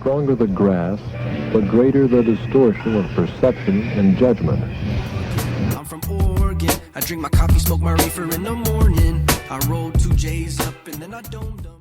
stronger the grass, the greater the distortion of perception and judgment. I'm from Oregon. I drink my coffee, smoke my reefer in the morning. I roll 2 J's up and then I domed them.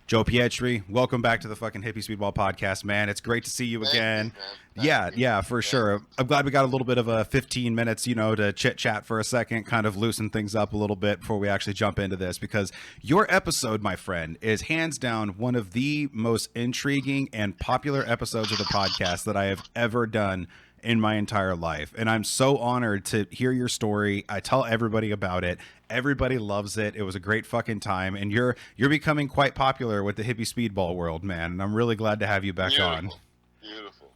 Joe Pietri, welcome back to the fucking Hippy Speedball Podcast, man. It's great to see you again. Yeah, for sure. I'm glad we got a little bit of a 15 minutes, to chit-chat for a second, kind of loosen things up a little bit before we actually jump into this, because your episode, my friend, is hands down one of the most intriguing and popular episodes of the podcast that I have ever done in my entire life. And I'm so honored to hear your story. I tell everybody about it. Everybody loves it. It was a great fucking time. And you're becoming quite popular with the Hippy Speedball world, man. And I'm really glad to have you back on. Beautiful.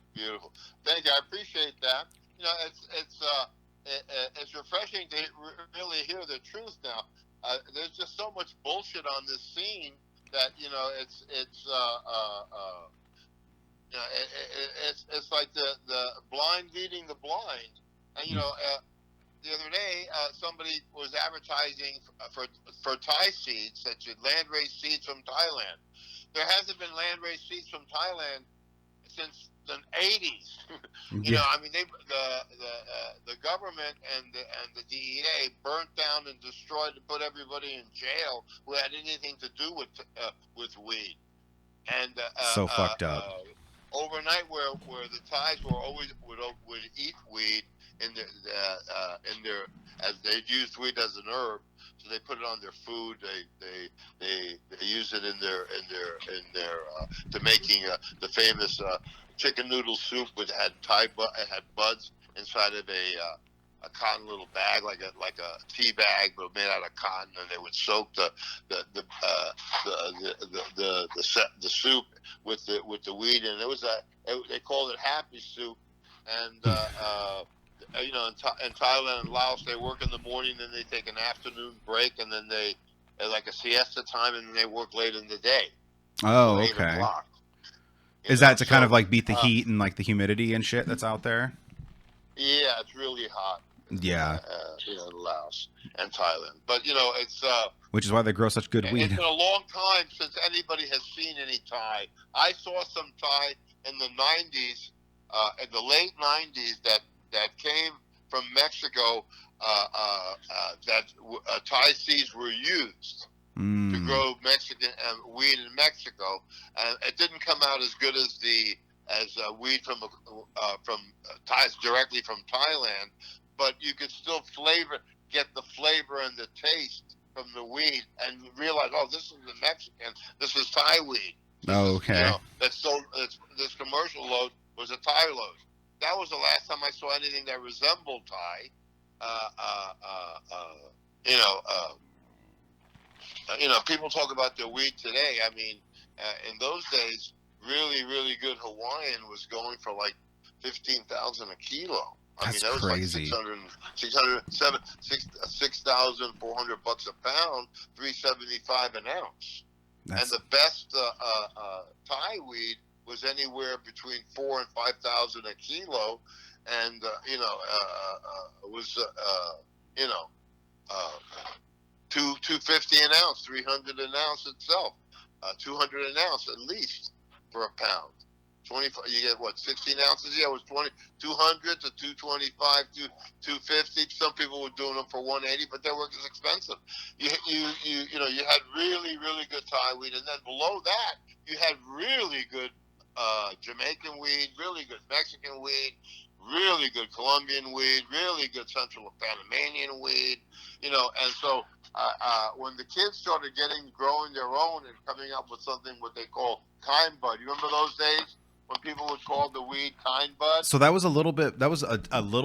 Thank you. I appreciate that. It's refreshing to really hear the truth now. There's just so much bullshit on this scene that, it's like the blind leading the blind. And, the other day, somebody was advertising for Thai seeds, such as land-raised seeds from Thailand. There hasn't been land-raised seeds from Thailand since the 80s. The government and the DEA burnt down and destroyed and put everybody in jail who had anything to do with weed. And so fucked up. Overnight, where the Thais would eat weed in their as they used weed as an herb, so they put it on their food. They use it in their to making the famous chicken noodle soup, which had had buds inside of a cotton little bag, like a tea bag, but made out of cotton, and they would soak the soup with the weed, and they called it happy soup, and in Thailand and Laos they work in the morning, then they take an afternoon break, and then they like a siesta time, and then they work late in the day. Oh, okay. Is that to kind of like beat the heat and like the humidity and shit that's out there? Yeah, it's really hot. Yeah. In Laos and Thailand. But, it's... which is why they grow such good weed. It's been a long time since anybody has seen any Thai. I saw some Thai in the 90s, in the late 90s, that came from Mexico, that Thai seeds were used to grow Mexican weed in Mexico. And it didn't come out as good as weed from Thais directly from Thailand, but you could still get the flavor and the taste from the weed, and realize, this is the Mexican, this is Thai weed. Okay. This commercial load was a Thai load. That was the last time I saw anything that resembled Thai. People talk about their weed today. I mean, in those days, really, really good Hawaiian was going for like $15,000 a kilo. That's that was crazy. Like $6,400 a pound, $3.75 an ounce. And the best Thai weed was anywhere between $4,000 and $5,000 a kilo, and was $250 an ounce, $300 an ounce itself, $200 an ounce at least for a pound. 25, you get what, 16 ounces? Yeah, it was 200 to 225 to 250. Some people were doing them for 180, but they weren't as expensive. You had really, really good Thai weed, and then below that you had really good Jamaican weed, really good Mexican weed, really good Colombian weed, really good Central Panamanian weed, and so when the kids started growing their own and coming up with something what they call kind bud. You remember those days when people would call the weed kind bud? So that was a little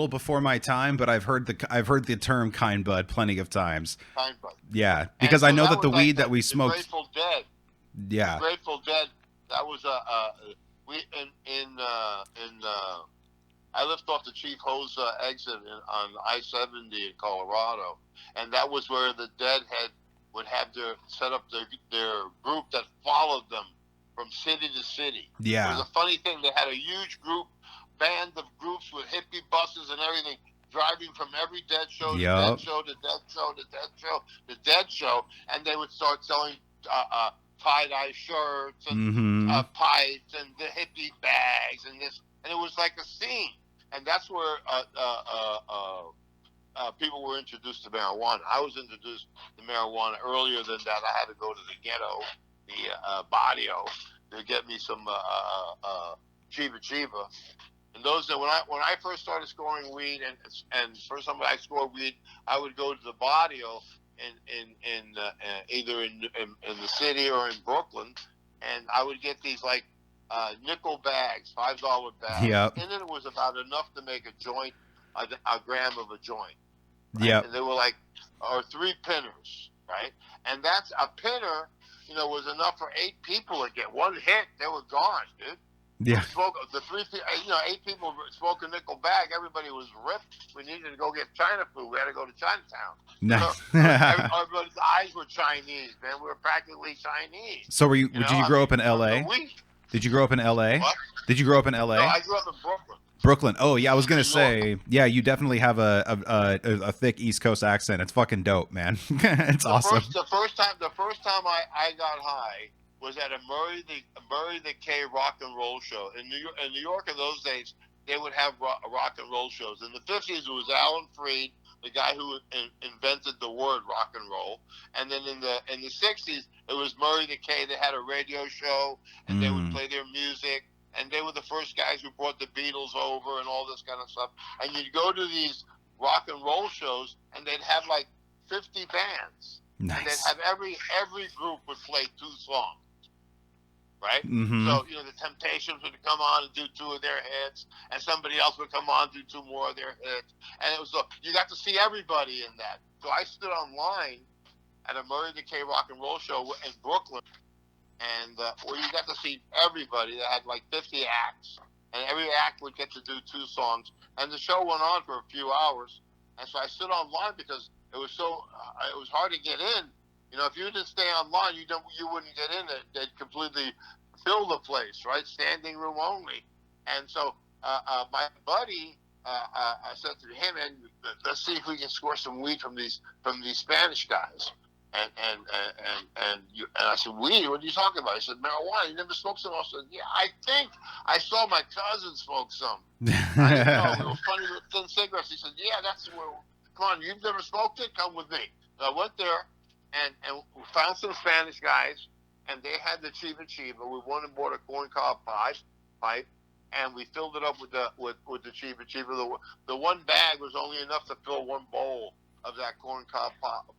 before my time, but I've heard the term kind bud plenty of times. Kind bud. Yeah, because I know that the weed that we smoked. Grateful Dead. Yeah. Grateful Dead. That was I lived off the Chief Hose exit on I-70 in Colorado, and that was where the Deadhead would have set up their group that followed them from city to city. Yeah. It was a funny thing. They had a huge band of groups with hippie buses and everything, driving from every Dead show to Dead show to Dead show to Dead show to Dead show, and they would start selling tie-dye shirts and pipes and the hippie bags and this, and it was like a scene. And that's where people were introduced to marijuana. I was introduced to marijuana earlier than that. I had to go to the ghetto, the barrio, to get me some Chiva. And those that when I first started scoring weed, and first time I scored weed, I would go to the barrio in either in the city or in Brooklyn, and I would get these like nickel bags, $5 bags. Yep. And then it was about enough to make a joint, a gram of a joint. Right? Yep. And they were like, or 3 pinners, right? And that's a pinner, was enough for 8 people to get one hit. They were gone, dude. Yeah. The 8 people smoked a nickel bag. Everybody was ripped. We needed to go get China food. We had to go to Chinatown. Nice. Everybody's eyes were Chinese, man. We were practically Chinese. So did you grow up in L.A.? Did you grow up in L.A.? What? Did you grow up in L.A.? No, I grew up in Brooklyn. Brooklyn. Oh, yeah, I was going to say, yeah, you definitely have a thick East Coast accent. It's fucking dope, man. It's awesome. The first time I got high was at a Murray the K rock and roll show. In New York in those days, they would have rock and roll shows. In the 50s, it was Alan Freed, the guy who invented the word rock and roll. And then in the 60s, it was Murray the K. They had a radio show, and they would play their music. And they were the first guys who brought the Beatles over and all this kind of stuff. And you'd go to these rock and roll shows, and they'd have like 50 bands. Nice. And they'd have every group would play 2 songs. Right? Mm-hmm. So, the Temptations would come on and do 2 of their hits, and somebody else would come on and do 2 more of their hits. And it was you got to see everybody in that. So I stood online at a Murray the K rock and roll show in Brooklyn, and where you got to see everybody. That had like 50 acts, and every act would get to do 2 songs. And the show went on for a few hours. And so I stood online because it was hard to get in. If you didn't stay online, you wouldn't get in. They'd completely fill the place, right? Standing room only. And so my buddy, I said to him, "And let's see if we can score some weed from these Spanish guys." And I said, "Weed? What are you talking about?" He said, "Marijuana. You never smoked some?" I said, "Yeah, I think I saw my cousin smoke some." I didn't know. It was funny with thin cigarettes. He said, "Yeah, that's where. Come on, you've never smoked it? Come with me." So I went there. And we found some Spanish guys, and they had the Chiva. We went and bought a corncob pipe, and we filled it up with the Chiva. The one bag was only enough to fill 1 bowl of that corncob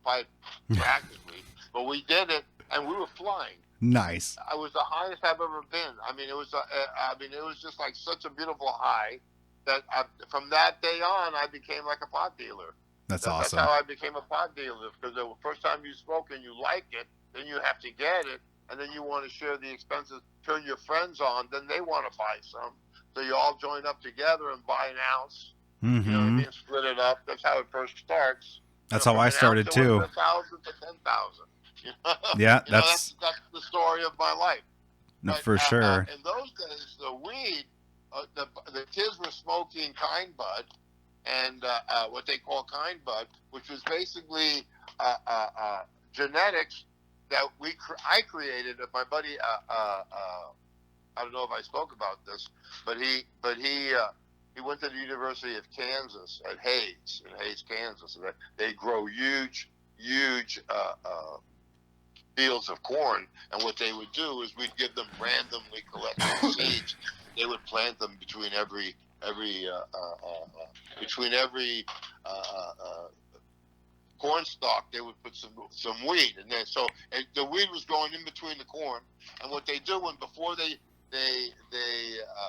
pipe practically. But we did it, and we were flying. Nice. It was the highest I've ever been. It was just like such a beautiful high that from that day on, I became like a pot dealer. That's awesome. That's how I became a pot dealer, because the first time you smoke and you like it, then you have to get it, and then you want to share the expenses, turn your friends on, then they want to buy some. So you all join up together and buy an ounce. Mm-hmm. You know what I mean? Split it up. That's how it first starts. That's how I started too. 1,000 to 10,000. Yeah, that's the story of my life. No, but, for sure. In those days, the weed, the kids were smoking kind bud, and what they call kind bud, which was basically genetics that I created. My buddy, I don't know if I spoke about this, but he went to the University of Kansas at Hayes, Kansas. And they grow huge fields of corn, and what they would do is we'd give them randomly collected seeds. They would plant them between every corn stalk. They would put some weed, and then the weed was going in between the corn. And what they do before they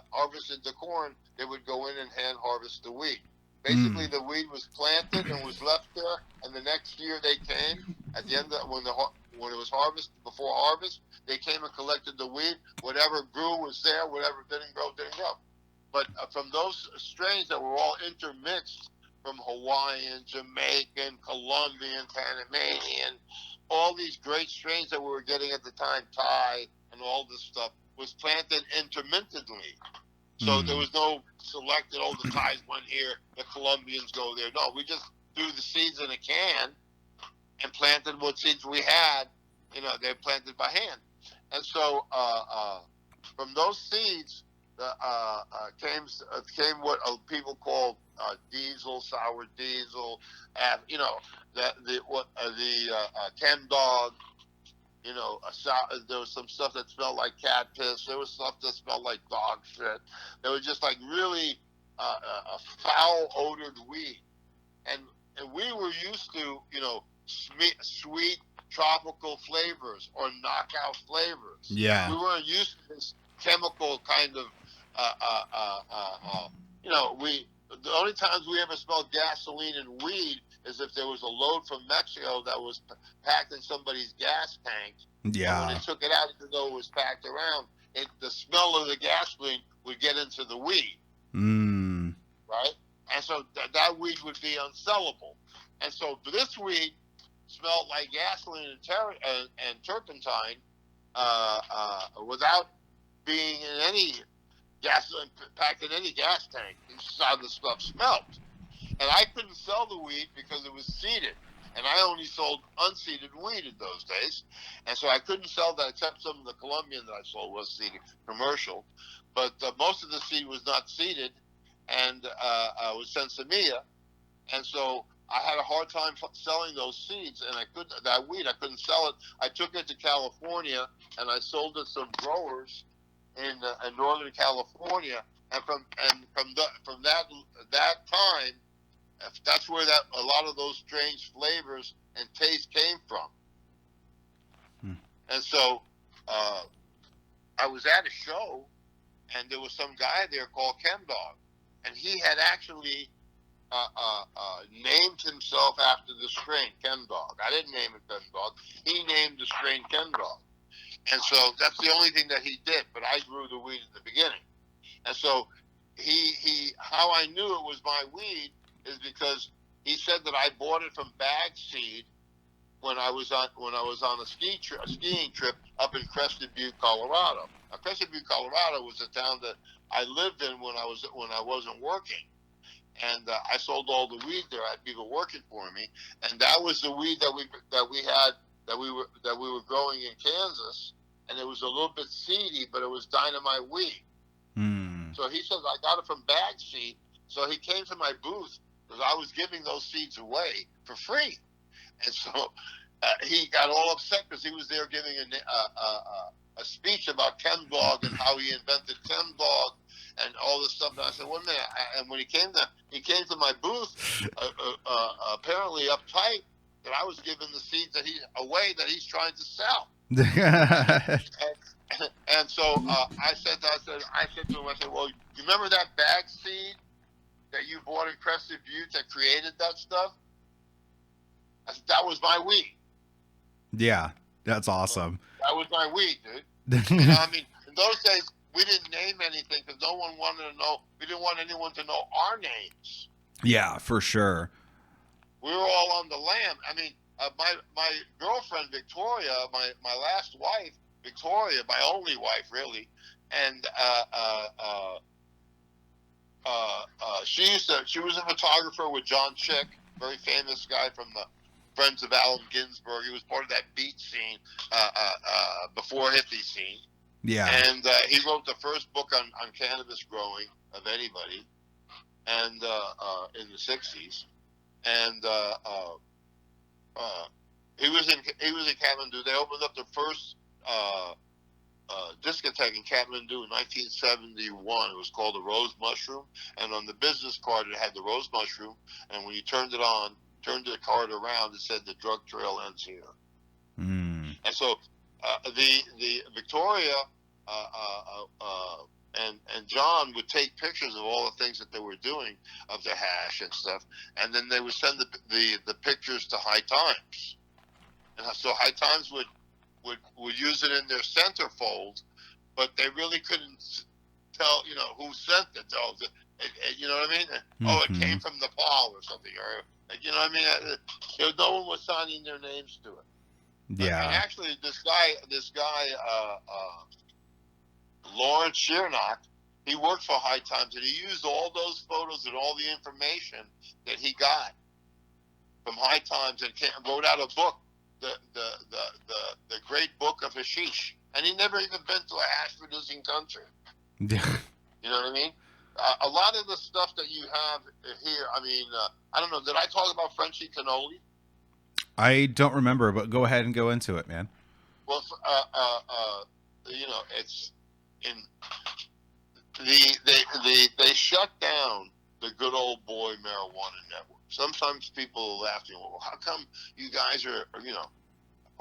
harvested the corn, they would go in and hand harvest the weed. Basically, the weed was planted and was left there, and the next year they came at the end of when it was harvested. Before harvest, they came and collected the weed. Whatever grew was there. Whatever didn't grow, didn't grow. But from those strains that were all intermixed from Hawaiian, Jamaican, Colombian, Panamanian, all these great strains that we were getting at the time, Thai and all this stuff, was planted intermittently. So there was no selected, the Thais went here, the Colombians go there. No, we just threw the seeds in a can and planted what seeds we had. They're planted by hand. And so from those seeds came what people call diesel, sour diesel, the chem dog. There was some stuff that smelled like cat piss. There was stuff that smelled like dog shit. There was just like really a foul odored weed, and we were used to sweet tropical flavors or knockout flavors. Yeah. We weren't used to this chemical kind of. The only times we ever smelled gasoline and weed is if there was a load from Mexico that was packed in somebody's gas tank. Yeah. And when they took it out, even though it was packed around, the smell of the gasoline would get into the weed. Right? And so that weed would be unsellable. And so this weed smelled like gasoline and turpentine without being in any gasoline packed in any gas tank. This is how the stuff smelled. And I couldn't sell the weed because it was seeded. And I only sold unseeded weed in those days. And so I couldn't sell that, except some of the Colombian that I sold was seeded, commercial. But most of the seed was not seeded and was sensimilla. And so I had a hard time selling those seeds, and that weed, I couldn't sell it. I took it to California, and I sold it to some growers in Northern California, and from that time, that's where a lot of those strange flavors and taste came from. And so I was at a show, and there was some guy there called Chem Dog, and he had actually named himself after the strain Chem Dog. I didn't name it Chem Dog. He named the strain Chem Dog. And so that's the only thing that he did, but I grew the weed at the beginning. And so how I knew it was my weed is because he said that I bought it from Bag Seed when I was on a skiing trip up in Crested Butte, Colorado. Now, Crested Butte, Colorado was a town that I lived in when I wasn't working. And I sold all the weed there. I had people working for me, and that was the weed that we were growing in Kansas, and it was a little bit seedy, but it was dynamite weed. So he says I got it from Bag Seed. So he came to my booth because I was giving those seeds away for free, and so he got all upset because he was there giving a speech about Chem Dog and how he invented Chem Dog and all this stuff. And I said, "Wait a minute!" And when he came to my booth, apparently uptight that I was giving the seeds that he's trying to sell. and so I said to him, I said, "Well, you remember that Bag Seed that you bought in Crested Butte that created that stuff?" I said, "That was my weed." Yeah, that's awesome. That was my weed, dude. I mean, in those days, we didn't name anything because no one wanted to know. We didn't want anyone to know our names. Yeah, for sure. We were all on the lam. I mean, my girlfriend Victoria, my last wife Victoria, my only wife really, and she was a photographer with John Chick, very famous guy from the Friends of Allen Ginsberg. He was part of that beat scene before hippie scene. Yeah. And he wrote the first book on cannabis growing of anybody, and in the 60s. And he was in Kathmandu. They opened up the first discotheque in Kathmandu in 1971. It was called the Rose Mushroom, and on the business card it had the Rose Mushroom, and when you turned the card around, it said the drug trail ends here. And so the Victoria and John would take pictures of all the things that they were doing of the hash and stuff, and then they would send the pictures to High Times, and so High Times would use it in their centerfold, but they really couldn't tell who sent it. You know what I mean? Oh, it came from Nepal or something, or you know what I mean? No one was signing their names to it. Yeah. And actually, this guy, Lawrence Shearnock, he worked for High Times, and he used all those photos and all the information that he got from High Times and wrote out a book, the Great Book of Hashish, and he never even been to a hash producing country. Yeah. You know what I mean? A lot of the stuff that you have here, I mean, I don't know. Did I talk about Frenchy cannoli? I don't remember, but go ahead and go into it, man. Well, you know, it's in they shut down the good old boy marijuana network. Sometimes people are laughing. Well, how come you guys are, you know,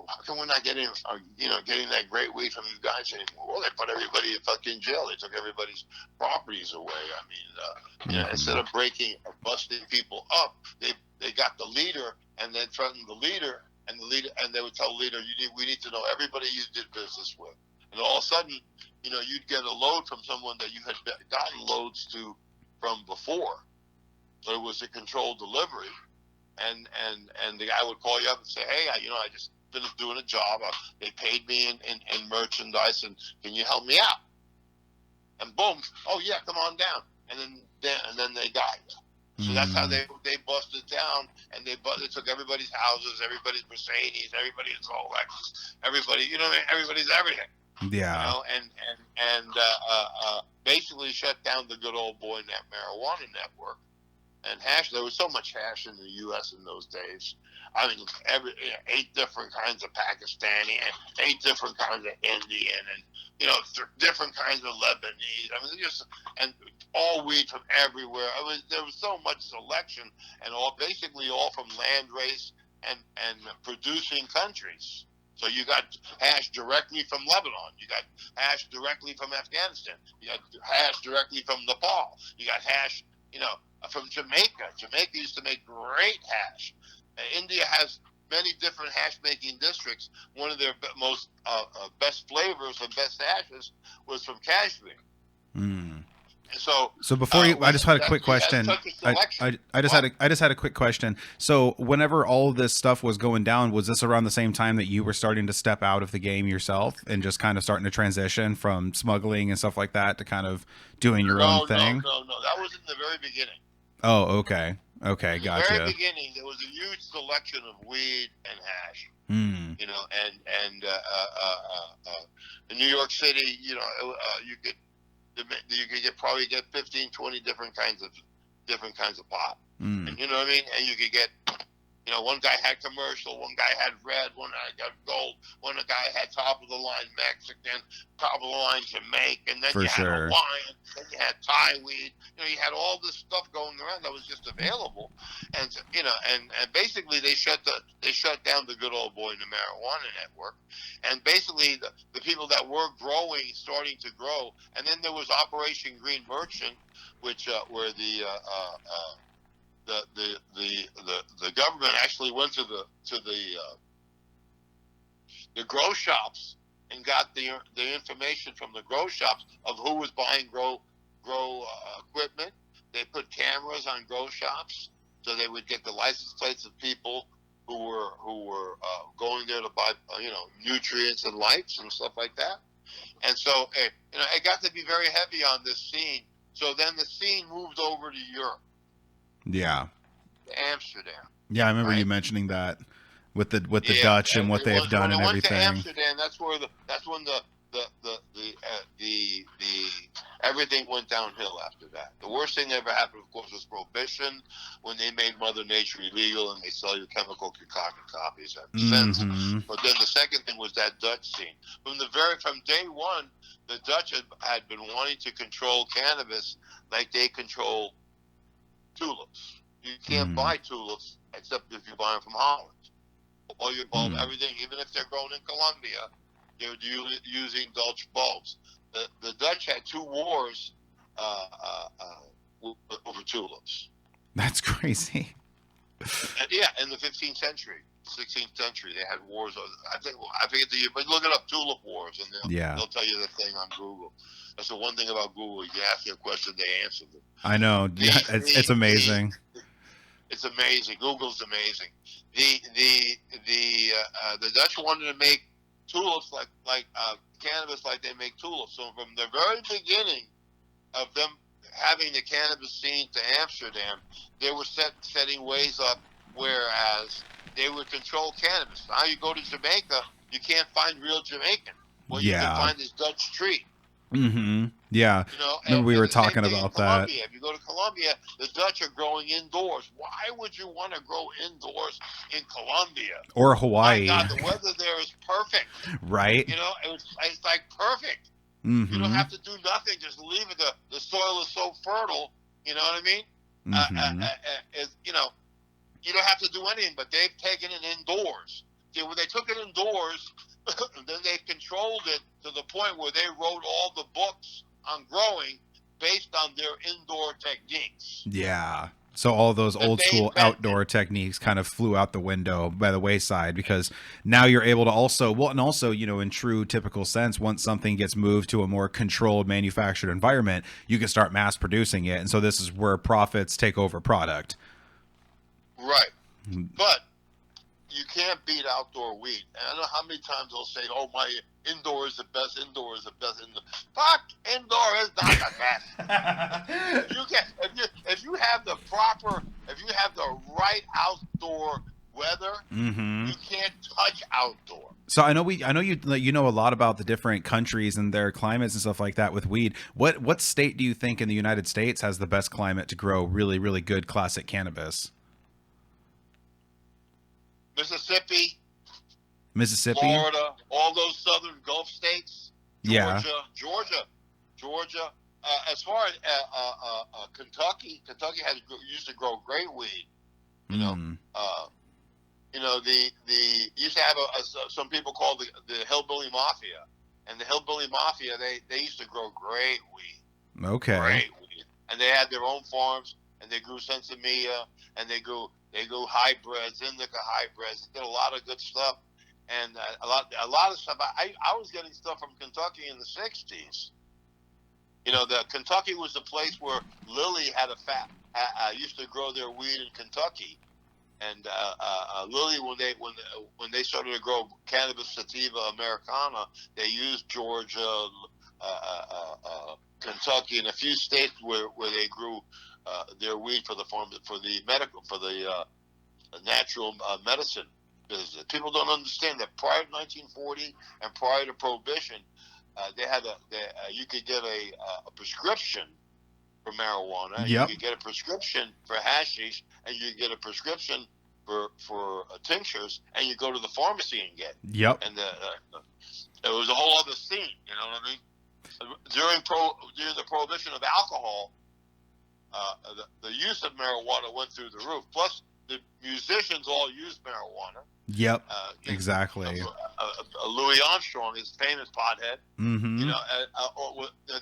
how come we're not getting, you know, getting that great weed from you guys anymore? Well, they put everybody in fucking jail. They took everybody's properties away. I mean, you know, instead of breaking or busting people up, they got the leader and then threatened the leader, and they would tell the leader, we need to know everybody you did business with. And all of a sudden, you know, you'd get a load from someone that you had gotten loads to from before. So it was a controlled delivery. And the guy would call you up and say, hey, you know, I just finished doing a job. They paid me in merchandise, and can you help me out? And boom, oh yeah, come on down. And then they got you. So that's how they busted down, and they took everybody's houses, everybody's Mercedes, everybody's Rolex, everybody, you know, everybody's everything. Yeah. You know, and basically shut down the good old boy marijuana network. And hash, there was so much hash in the U.S. in those days. I mean, 8 different kinds of Pakistani, and 8 different kinds of Indian, and, you know, different kinds of Lebanese. I mean, and all weed from everywhere. There was so much selection, and basically all from land race and producing countries. So you got hash directly from Lebanon. You got hash directly from Afghanistan. You got hash directly from Nepal. You got hash, you know, from Jamaica. Jamaica used to make great hash. India has many different hash making districts. One of their most best flavors and best hashes was from Kashmir. So before I just had a quick question. I just had a quick question. So whenever all of this stuff was going down, was this around the same time that you were starting to step out of the game yourself and just kind of starting to transition from smuggling and stuff like that to kind of doing your own thing? No. That was in the very beginning. Oh, okay. Okay, gotcha. In the very beginning, there was a huge selection of weed and hash. You know, and in New York City, you know, you could probably get 15, 20 different kinds of pot. And you know what I mean? And you could get, you know, one guy had commercial, one guy had red, one guy got gold, one guy had top of the line Mexican, top of the line Jamaican, then you had Hawaiian, then you had Thai weed. You know, you had all this stuff going around that was just available. And you know, and basically they shut down the good old boy in the marijuana network. And basically the people that were starting to grow, and then there was Operation Green Merchant, which where the government actually went to the grow shops and got the information from the grow shops of who was buying grow equipment. They put cameras on grow shops so they would get the license plates of people who were going there to buy you know, nutrients and lights and stuff like that. And so you know, it got to be very heavy on this scene. So then the scene moved over to Europe. Yeah. Amsterdam. Yeah, I remember you mentioning that with the Dutch and what they have done and everything. When it went to Amsterdam, that's when the everything went downhill after that. The worst thing that ever happened, of course, was Prohibition, when they made Mother Nature illegal and they sell you chemical concocted copies ever since. But then the second thing was that Dutch scene. From day one, the Dutch had been wanting to control cannabis like they control tulips. You can't buy tulips except if you buy them from Holland. Or you buy everything, even if they're grown in Colombia, they're using Dutch bulbs. The Dutch had 2 wars over tulips. That's crazy. Yeah, in the 15th century, 16th century, they had wars. I forget the year, but look it up, tulip wars, and they'll tell you the thing on Google. That's the one thing about Google. You ask them a question, they answer them. I know. It's amazing. It's amazing. Google's amazing. The Dutch wanted to make tulips like cannabis like they make tulips. So from the very beginning of them having the cannabis scene to Amsterdam, they were setting ways up whereas they would control cannabis. Now you go to Jamaica, you can't find real Jamaican. where you can find this Dutch tree. Mm-hmm. Yeah. You know, Remember we were the same talking thing in about that. Colombia. If you go to Colombia, the Dutch are growing indoors. Why would you want to grow indoors in Colombia? Or Hawaii. My God, the weather there is perfect. Right. You know, it's like perfect. Mm-hmm. You don't have to do nothing. Just leave it. The soil is so fertile. You know what I mean? Mm-hmm. You know, you don't have to do anything, but they've taken it indoors. See, when they took it indoors, then they controlled it to the point where they wrote all the books on growing based on their indoor techniques. Yeah. So all those old school outdoor techniques kind of flew out the window by the wayside, because now you're able to also, well, and also, you know, in true typical sense, once something gets moved to a more controlled manufactured environment, you can start mass producing it. And so this is where profits take over product. Right. But you can't beat outdoor weed. And I don't know how many times they'll say, "Oh, my indoor is the best. Indoor is the best." Fuck, indoor is not the best. if you have the right outdoor weather, mm-hmm. you can't touch outdoor. So I know you know a lot about the different countries and their climates and stuff like that with weed. What state do you think in the United States has the best climate to grow really, really good classic cannabis? Mississippi, Florida, all those southern Gulf states. Georgia. As far as Kentucky used to grow great weed. You know, the used to have some people called the Hillbilly Mafia, and the Hillbilly Mafia they used to grow great weed. Okay. Great weed, and they had their own farms, and they grew Sensimilla, and they grew hybrids, indica hybrids. They did a lot of good stuff, and a lot of stuff. I was getting stuff from Kentucky in the '60s. You know, Kentucky was the place where Lilly had used to grow their weed in Kentucky, and Lilly when they started to grow cannabis sativa americana, they used Georgia, Kentucky, and a few states where they grew their weed for the natural medicine business. People don't understand that prior to 1940 and prior to Prohibition, you could get a prescription for marijuana. Yep. You could get a prescription for hashish, and you could get a prescription for tinctures, and you go to the pharmacy and get. Yep. And it was a whole other scene. You know what I mean? During the prohibition of alcohol, the use of marijuana went through the roof. Plus, the musicians all used marijuana. Yep, exactly. Louis Armstrong is famous pothead. Mm-hmm. You know,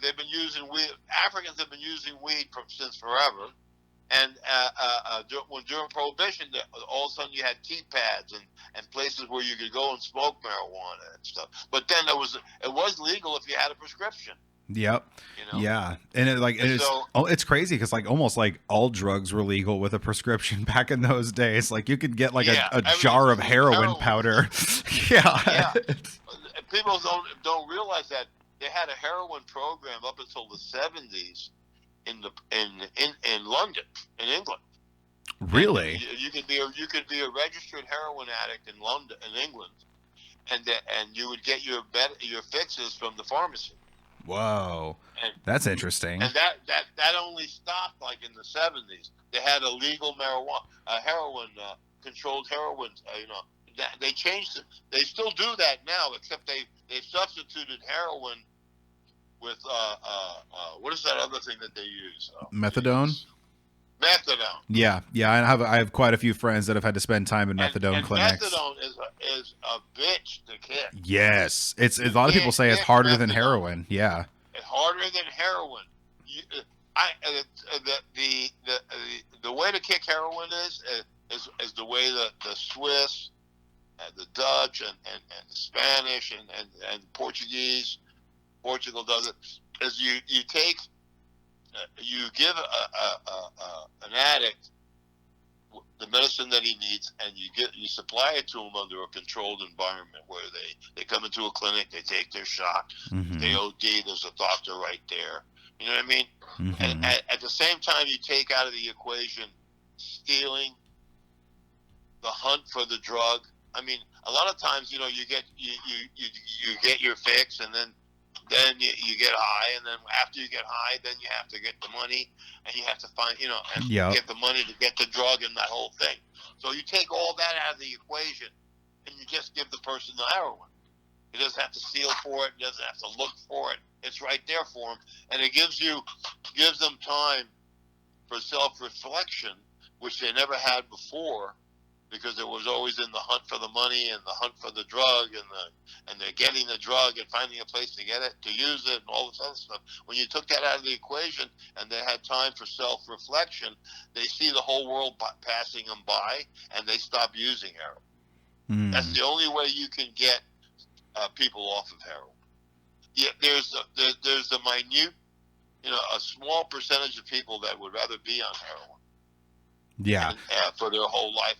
they've been using weed. Africans have been using weed since forever. And during Prohibition, all of a sudden you had tea pads and places where you could go and smoke marijuana and stuff. But then it was legal if you had a prescription. Yep. You know? Yeah. And it's crazy because almost like all drugs were legal with a prescription back in those days. Like you could get a jar of heroin powder. Yeah. People don't realize that they had a heroin program up until the 70s in London, in England. Really? You could be a registered heroin addict in London, in England, and you would get your fixes from the pharmacy. Whoa, that's interesting. And that only stopped like in the 70s. They had illegal heroin, controlled heroin. They changed it. They still do that now, except they've substituted heroin with what is that other thing that they use? Methadone. Methadone. Yeah. I have quite a few friends that have had to spend time in methadone clinics. Methadone is a bitch to kick. Yes, a lot of people say it's harder than heroin. Yeah, it's harder than heroin. The way to kick heroin is the way the Swiss, the Dutch, and the Spanish and Portuguese. Portugal does it. Is you give an addict the medicine that he needs, and you supply it to him under a controlled environment where they come into a clinic, they take their shot, they OD, there's a doctor right there. You know what I mean? Mm-hmm. And at the same time, you take out of the equation stealing, the hunt for the drug. I mean, a lot of times, you get you get your fix, and then you get high, and then after you get high, then you have to get the money, and you have to find and get the money to get the drug and that whole thing. So you take all that out of the equation, and you just give the person the heroin. He doesn't have to steal for it. He doesn't have to look for it. It's right there for him, and it gives them time for self-reflection, which they never had before, because it was always in the hunt for the money and the hunt for the drug and they're getting the drug and finding a place to get it, to use it, and all this other stuff. When you took that out of the equation and they had time for self-reflection, they see the whole world passing them by, and they stop using heroin. That's the only way you can get people off of heroin. Yeah, there's a minute, a small percentage of people that would rather be on heroin. Yeah. For their whole life.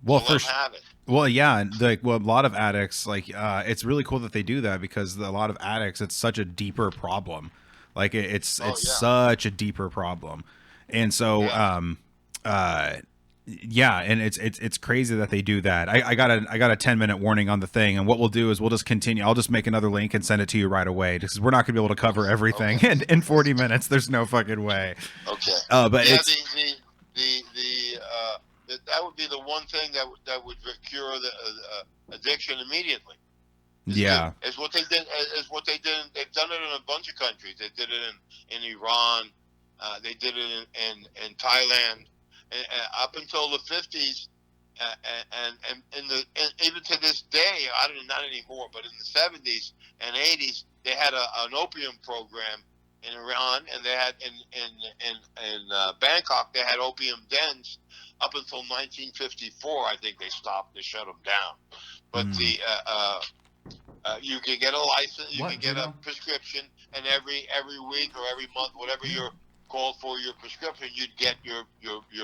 Well, have it. Well, yeah, a lot of addicts, it's really cool that they do that, because a lot of addicts, it's such a deeper problem. Like it's such a deeper problem, and so and it's crazy that they do that. I got a 10-minute warning on the thing, and what we'll do is we'll just continue. I'll just make another link and send it to you right away, because we're not gonna be able to cover everything in 40 minutes. There's no fucking way. Okay. But that would be the one thing that would cure the addiction immediately. Is what they did. They've done it in a bunch of countries. They did it in Iran. They did it in Thailand. Up until the 50s, and even to this day, I don't know, not anymore, but in the 70s and 80s, they had an opium program in Iran, and they had in Bangkok, they had opium dens up until 1954. I think they shut them down. But you can get a license, you can get a prescription, and every week or every month, whatever you're called for your prescription, you'd get your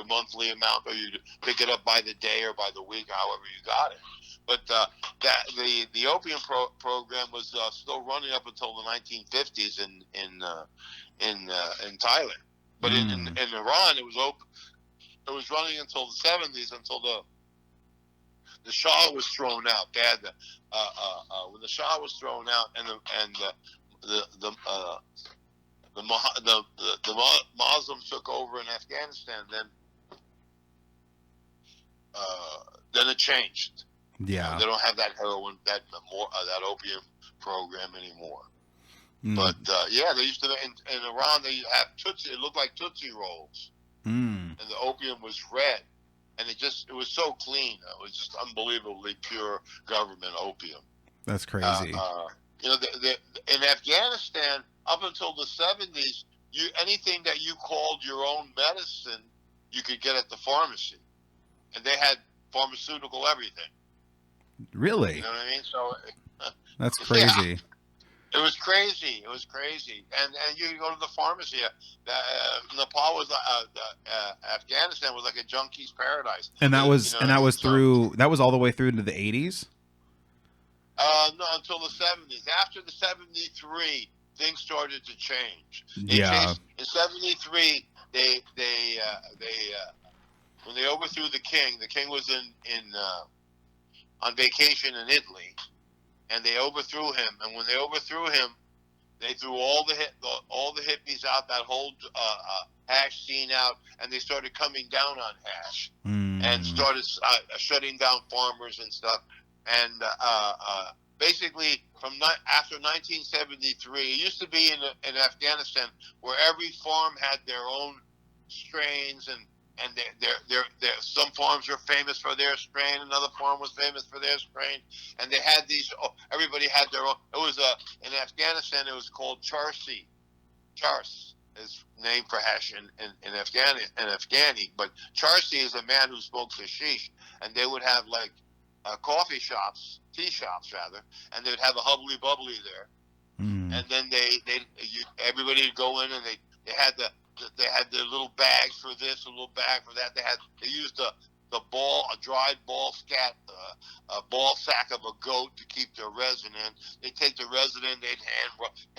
monthly amount, or you'd pick it up by the day or by the week, however you got it. But the opium program was still running up until the 1950s in Thailand. But in Iran, it was open. It was running until the 70s, until the Shah was thrown out. They had when the Shah was thrown out, and the Muslims took over in Afghanistan, then it changed. Yeah, they don't have that heroin, that opium program anymore. But they used to in Iran. They have Tootsie. It looked like Tootsie Rolls, and the opium was red, and it was so clean. It was just unbelievably pure government opium. That's crazy. In Afghanistan, up until the 70s, anything that you called your own medicine, you could get at the pharmacy, and they had pharmaceutical everything. Really? You know what I mean? So that's crazy. Yeah. It was crazy. And you could go to the pharmacy. Nepal was Afghanistan was like a junkie's paradise. And that was that was all the way through into the 80s. No, until the 70s. After the 73, things started to change. In 73, they when they overthrew the king was on vacation in Italy, and they overthrew him. And when they overthrew him, they threw all the hippies out, that whole hash scene out, and they started coming down on hash and started shutting down farmers and stuff. And basically, after 1973, it used to be in Afghanistan where every farm had their own strains, and some farms were famous for their strain, another farm was famous for their strain, and they had these. Everybody had their own. It was in Afghanistan. It was called charsi. Chars is named for hash in Afghani, but charsi is a man who smokes hashish, and they would have like coffee shops, tea shops rather, and they would have a hubbly bubbly there, and then everybody would go in, and they had the little bags for this, a little bag for that. They used a dried ball sack of a goat to keep their resin in. They take the resin in, they'd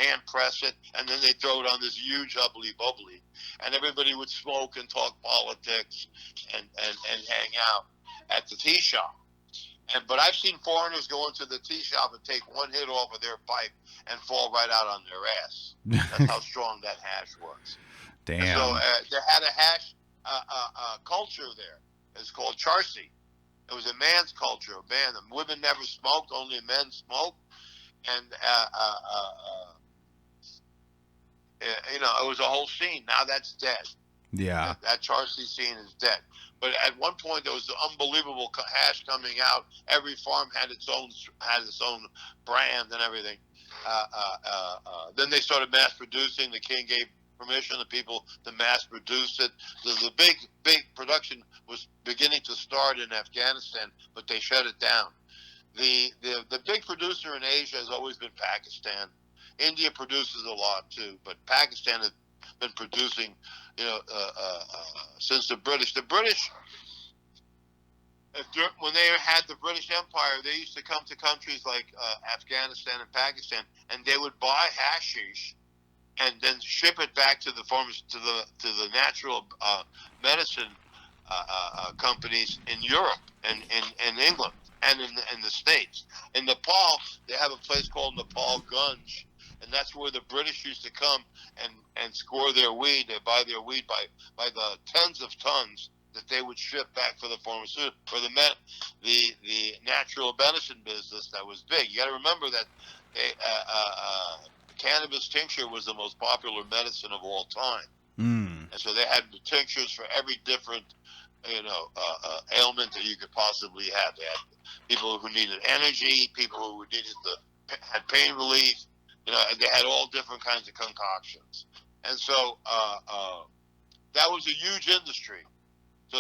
hand press it, and then they throw it on this huge hubbly bubbly, and everybody would smoke and talk politics and hang out at the tea shop. But I've seen foreigners go into the tea shop and take one hit off of their pipe and fall right out on their ass. That's how strong that hash was. Damn. And so they had a hash culture there. It's called Charsi. It was a man's culture. Man, the women never smoked, only men smoked. And, it was a whole scene. Now that's dead. Yeah. That Charsi scene is dead. But at one point, there was unbelievable hash coming out. Every farm had its own brand and everything. Then they started mass producing. The king gave permission to people to mass produce it. The big production was beginning to start in Afghanistan, but they shut it down. The big producer in Asia has always been Pakistan. India produces a lot too, but Pakistan has been producing, since the British. The British, when they had the British Empire, they used to come to countries like Afghanistan and Pakistan, and they would buy hashish and then ship it back to the farmers, to the natural medicine companies in Europe and in England and in the States. In Nepal, they have a place called Nepal Gunj, and that's where the British used to come and score their weed. They buy their weed by the tens of tons that they would ship back for the pharmaceutical, for the natural medicine business that was big. You got to remember that cannabis tincture was the most popular medicine of all time. And so they had the tinctures for every different, ailment that you could possibly have. They had people who needed energy, people who had pain relief. They had all different kinds of concoctions. And so that was a huge industry. So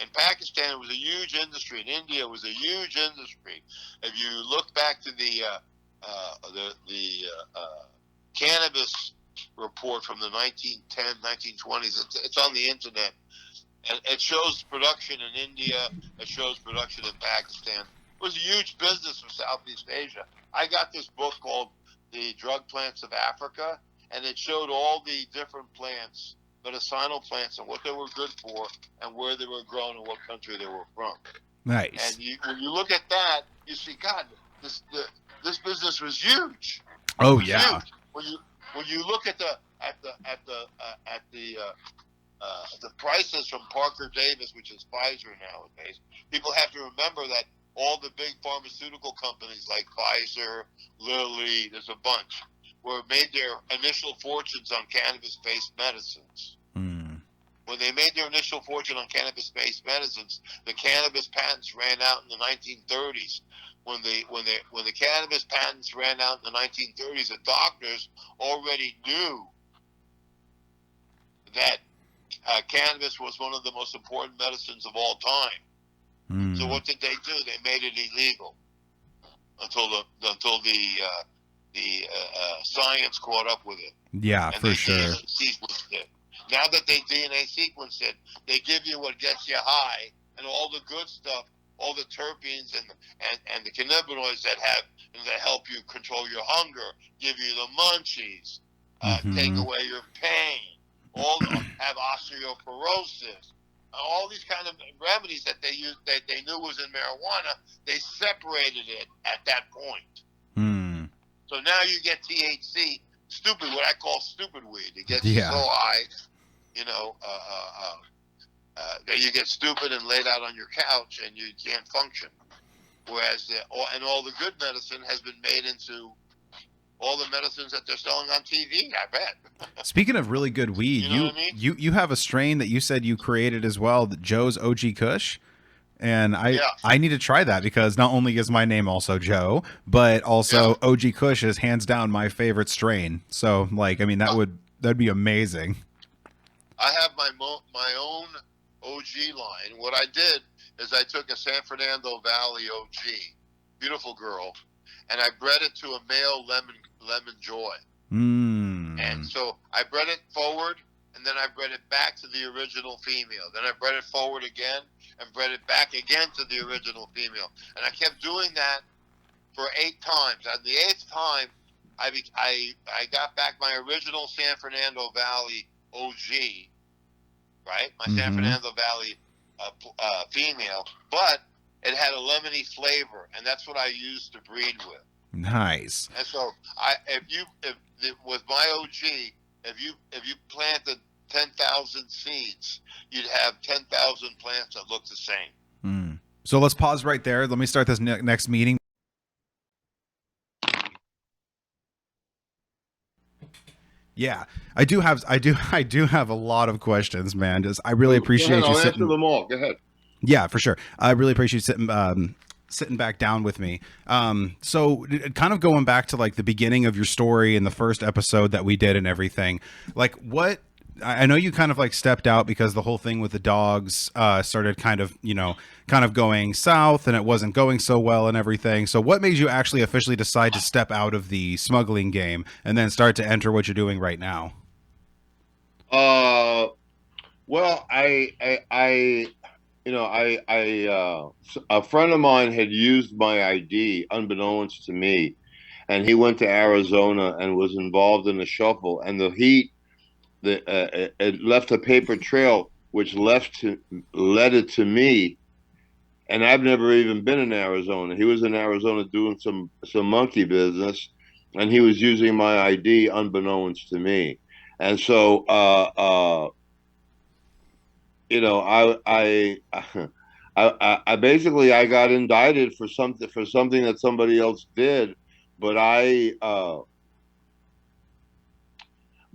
in Pakistan, it was a huge industry. In India, it was a huge industry. If you look back to the cannabis report from the 1910s, 1920s, it's on the internet. And it shows production in India. It shows production in Pakistan. It was a huge business for Southeast Asia. I got this book called The Drug Plants of Africa, and it showed all the different plants, medicinal plants, and what they were good for, and where they were grown, and what country they were from. Nice. And when you look at that, you see, God, this business was huge. Oh yeah. Huge. When you look at the prices from Parker Davis, which is Pfizer nowadays, people have to remember that all the big pharmaceutical companies like Pfizer, Lilly, there's a bunch, made their initial fortunes on cannabis-based medicines. When they made their initial fortune on cannabis-based medicines, the cannabis patents ran out in the 1930s. When the cannabis patents ran out in the 1930s, the doctors already knew that cannabis was one of the most important medicines of all time. So what did they do? They made it illegal until the science caught up with it. Yeah, and for sure. DNA sequenced it. Now that they DNA sequenced it, they give you what gets you high, and all the good stuff, all the terpenes and the cannabinoids that help you control your hunger, give you the munchies, take away your pain, have osteoporosis. All these kind of remedies that they used, that they knew was in marijuana, they separated it at that point. So now you get THC, what I call stupid weed. It gets you so high, that you get stupid and laid out on your couch and you can't function. Whereas all the good medicine has been made into all the medicines that they're selling on TV, I bet. Speaking of really good weed, you have a strain that you said you created as well, Joe's Og Kush. And I need to try that, because not only is my name also Joe, but also Og Kush is hands down my favorite strain. So that'd be amazing. I have my own OG line. What I did is I took a San Fernando Valley OG, beautiful girl, and I bred it to a male lemon joy. And so I bred it forward, and then I bred it back to the original female. Then I bred it forward again and bred it back again to the original female. And I kept doing that for 8 times. On the 8th time, I got back my original San Fernando Valley OG, right? My San Fernando Valley female. But it had a lemony flavor, and that's what I used to breed with. Nice. And so with my OG, if you planted 10,000 seeds, you'd have 10,000 plants that look the same. So let's pause right there. Let me start this next meeting. Yeah, I do have a lot of questions, man. I really appreciate you sitting. Answer them all. Go ahead. Yeah, for sure. I really appreciate you sitting back down with me. So kind of going back to like the beginning of your story in the first episode that we did and everything, like what, I know you kind of like stepped out because the whole thing with the dogs started kind of going south and it wasn't going so well and everything. So what made you actually officially decide to step out of the smuggling game and then start to enter what you're doing right now? Well, a friend of mine had used my ID unbeknownst to me, and he went to Arizona and was involved in a shuffle, and the heat, it left a paper trail which led it to me, and I've never even been in Arizona. He was in Arizona doing some monkey business, and he was using my ID unbeknownst to me, and so I basically I got indicted for something that somebody else did, but I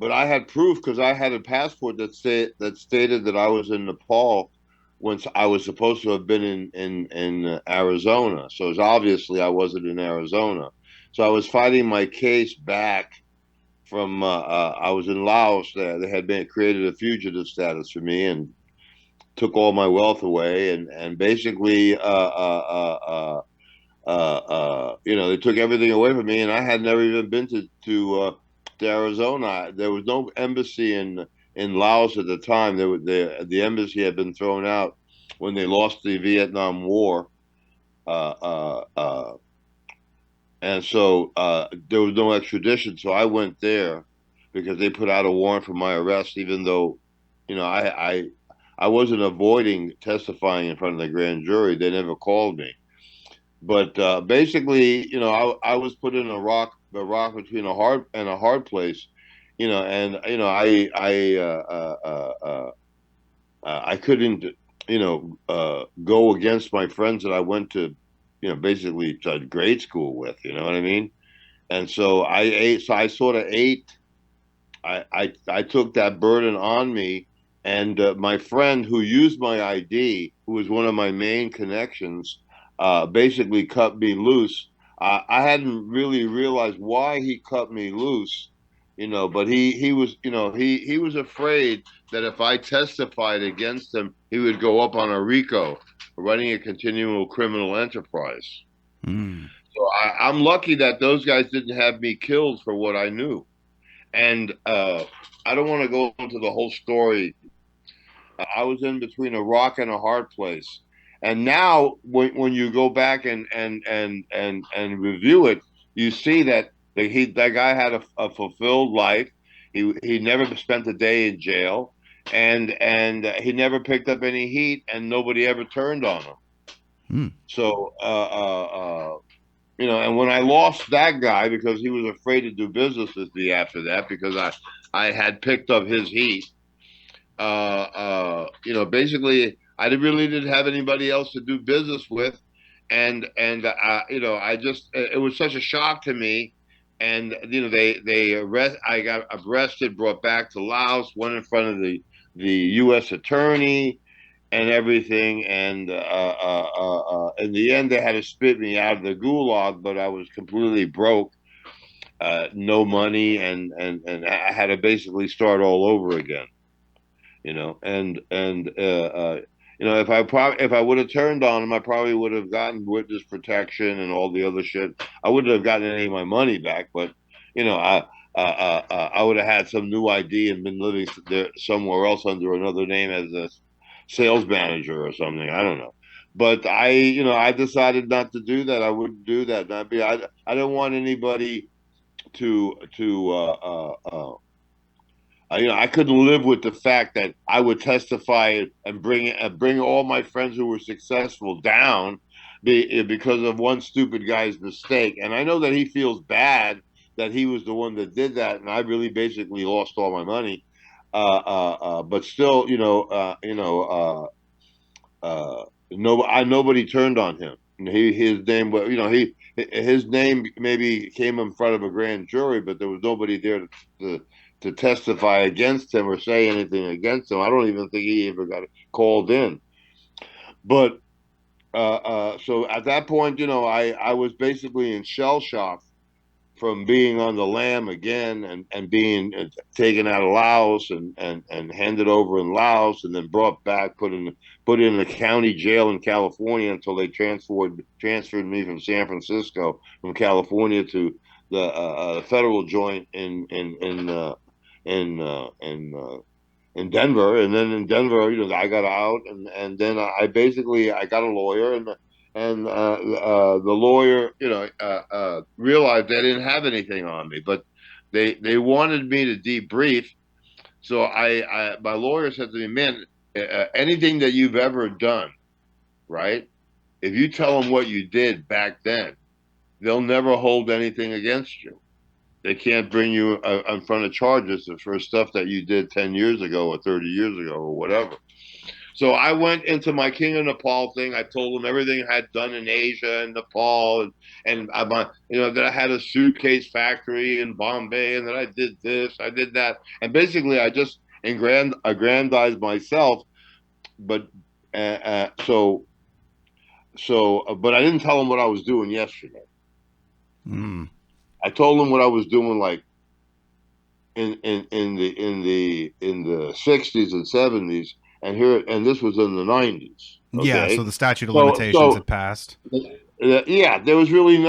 had proof because I had a passport that stated that I was in Nepal when I was supposed to have been in Arizona. So it's obviously I wasn't in Arizona. So I was fighting my case back from I was in Laos. They had created a fugitive status for me and took all my wealth away, and basically they took everything away from me, and I had never even been to Arizona. There was no embassy in Laos at the time. The embassy had been thrown out when they lost the Vietnam War, and so there was no extradition. So I went there because they put out a warrant for my arrest, even though I wasn't avoiding testifying in front of the grand jury. They never called me. But basically, I was put in a rock between a hard place, and I couldn't, go against my friends that I went to, basically to grade school with, you know what I mean? And so I sort of ate. I took that burden on me. And my friend who used my ID, who was one of my main connections, basically cut me loose. I hadn't really realized why he cut me loose, but he was, he was afraid that if I testified against him, he would go up on a RICO, running a continual criminal enterprise. So I'm lucky that those guys didn't have me killed for what I knew. And I don't want to go into the whole story. I was in between a rock and a hard place. And now when you go back and review it, you see that that guy had a fulfilled life. He never spent a day in jail, and he never picked up any heat, and nobody ever turned on him. So and when I lost that guy because he was afraid to do business with me after that because I had picked up his heat. Basically, I really didn't have anybody else to do business with, and it was such a shock to me, and I got arrested, brought back to Laos, went in front of the U.S. attorney, and everything, and in the end, they had to spit me out of the gulag, but I was completely broke, no money, and I had to basically start all over again. If I would have turned on him, I probably would have gotten witness protection and all the other shit. I wouldn't have gotten any of my money back, but I would have had some new ID and been living there somewhere else under another name as a sales manager or something. I don't know, but I decided not to do that. I wouldn't do that. I don't want anybody to I couldn't live with the fact that I would testify and bring all my friends who were successful down. because of one stupid guy's mistake. And I know that he feels bad that he was the one that did that, and I really basically lost all my money. But still, nobody turned on him. His name was, his name maybe came in front of a grand jury, but there was nobody there to testify against him or say anything against him. I don't even think he ever got called in. But so at that point, I was basically in shell shock from being on the lam again and being taken out of Laos and handed over in Laos and then brought back, put in a county jail in California until they transferred me from San Francisco, from California, to the federal joint in Denver. And then in Denver, I got out and then I got a lawyer and the lawyer, realized they didn't have anything on me, but they wanted me to debrief. So my lawyer said to me, man, anything that you've ever done, right? If you tell them what you did back then, they'll never hold anything against you. They can't bring you in front of charges for stuff that you did 10 years ago or 30 years ago or whatever. So I went into my King of Nepal thing. I told them everything I had done in Asia and Nepal, and that I had a suitcase factory in Bombay, and that I did this, I did that, and basically I just aggrandized myself. But but I didn't tell them what I was doing yesterday. Mm. I told them what I was doing, like in the 60s and 70s. And this was in the 90s. Okay? Yeah, so the statute of limitations had passed. Yeah, there was really,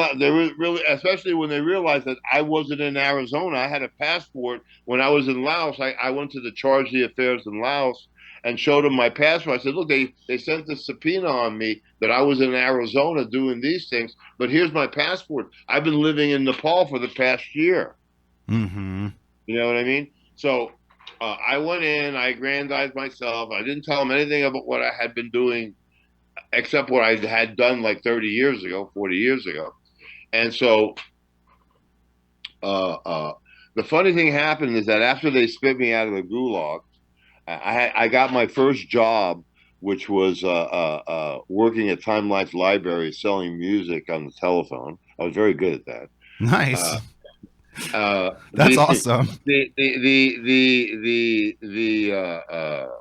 especially when they realized that I wasn't in Arizona. I had a passport. When I was in Laos, I went to the charge d'affaires in Laos and showed them my passport. I said, look, they sent a subpoena on me that I was in Arizona doing these things, but here's my passport. I've been living in Nepal for the past year. Mm-hmm. You know what I mean? So I went in, I aggrandized myself. I didn't tell them anything about what I had been doing, except what I had done like 30 years ago, 40 years ago. And so the funny thing happened is that after they spit me out of the gulag, I got my first job, which was working at Time Life Library selling music on the telephone. I was very good at that. Nice. That's awesome.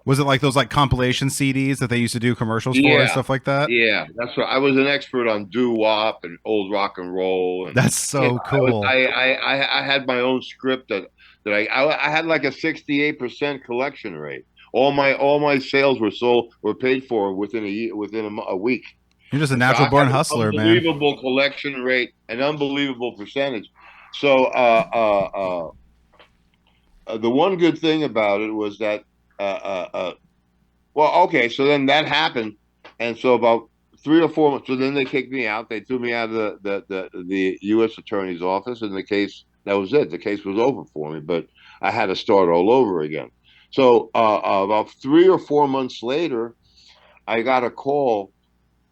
Was it like those like compilation CDs that they used to do commercials for and stuff like that? Yeah, that's right. I was an expert on doo-wop and old rock and roll. And, that's so cool. I had my own script that I had like a 68% collection rate. All my sales were paid for within a week. You're just a natural born hustler, man. Unbelievable collection rate, an unbelievable percentage. So the one good thing about it was that so then that happened, and so about 3 or 4 months. So then they kicked me out. They threw me out of the U.S. Attorney's office, and that was it. The case was over for me, but I had to start all over again. So about 3 or 4 months later, I got a call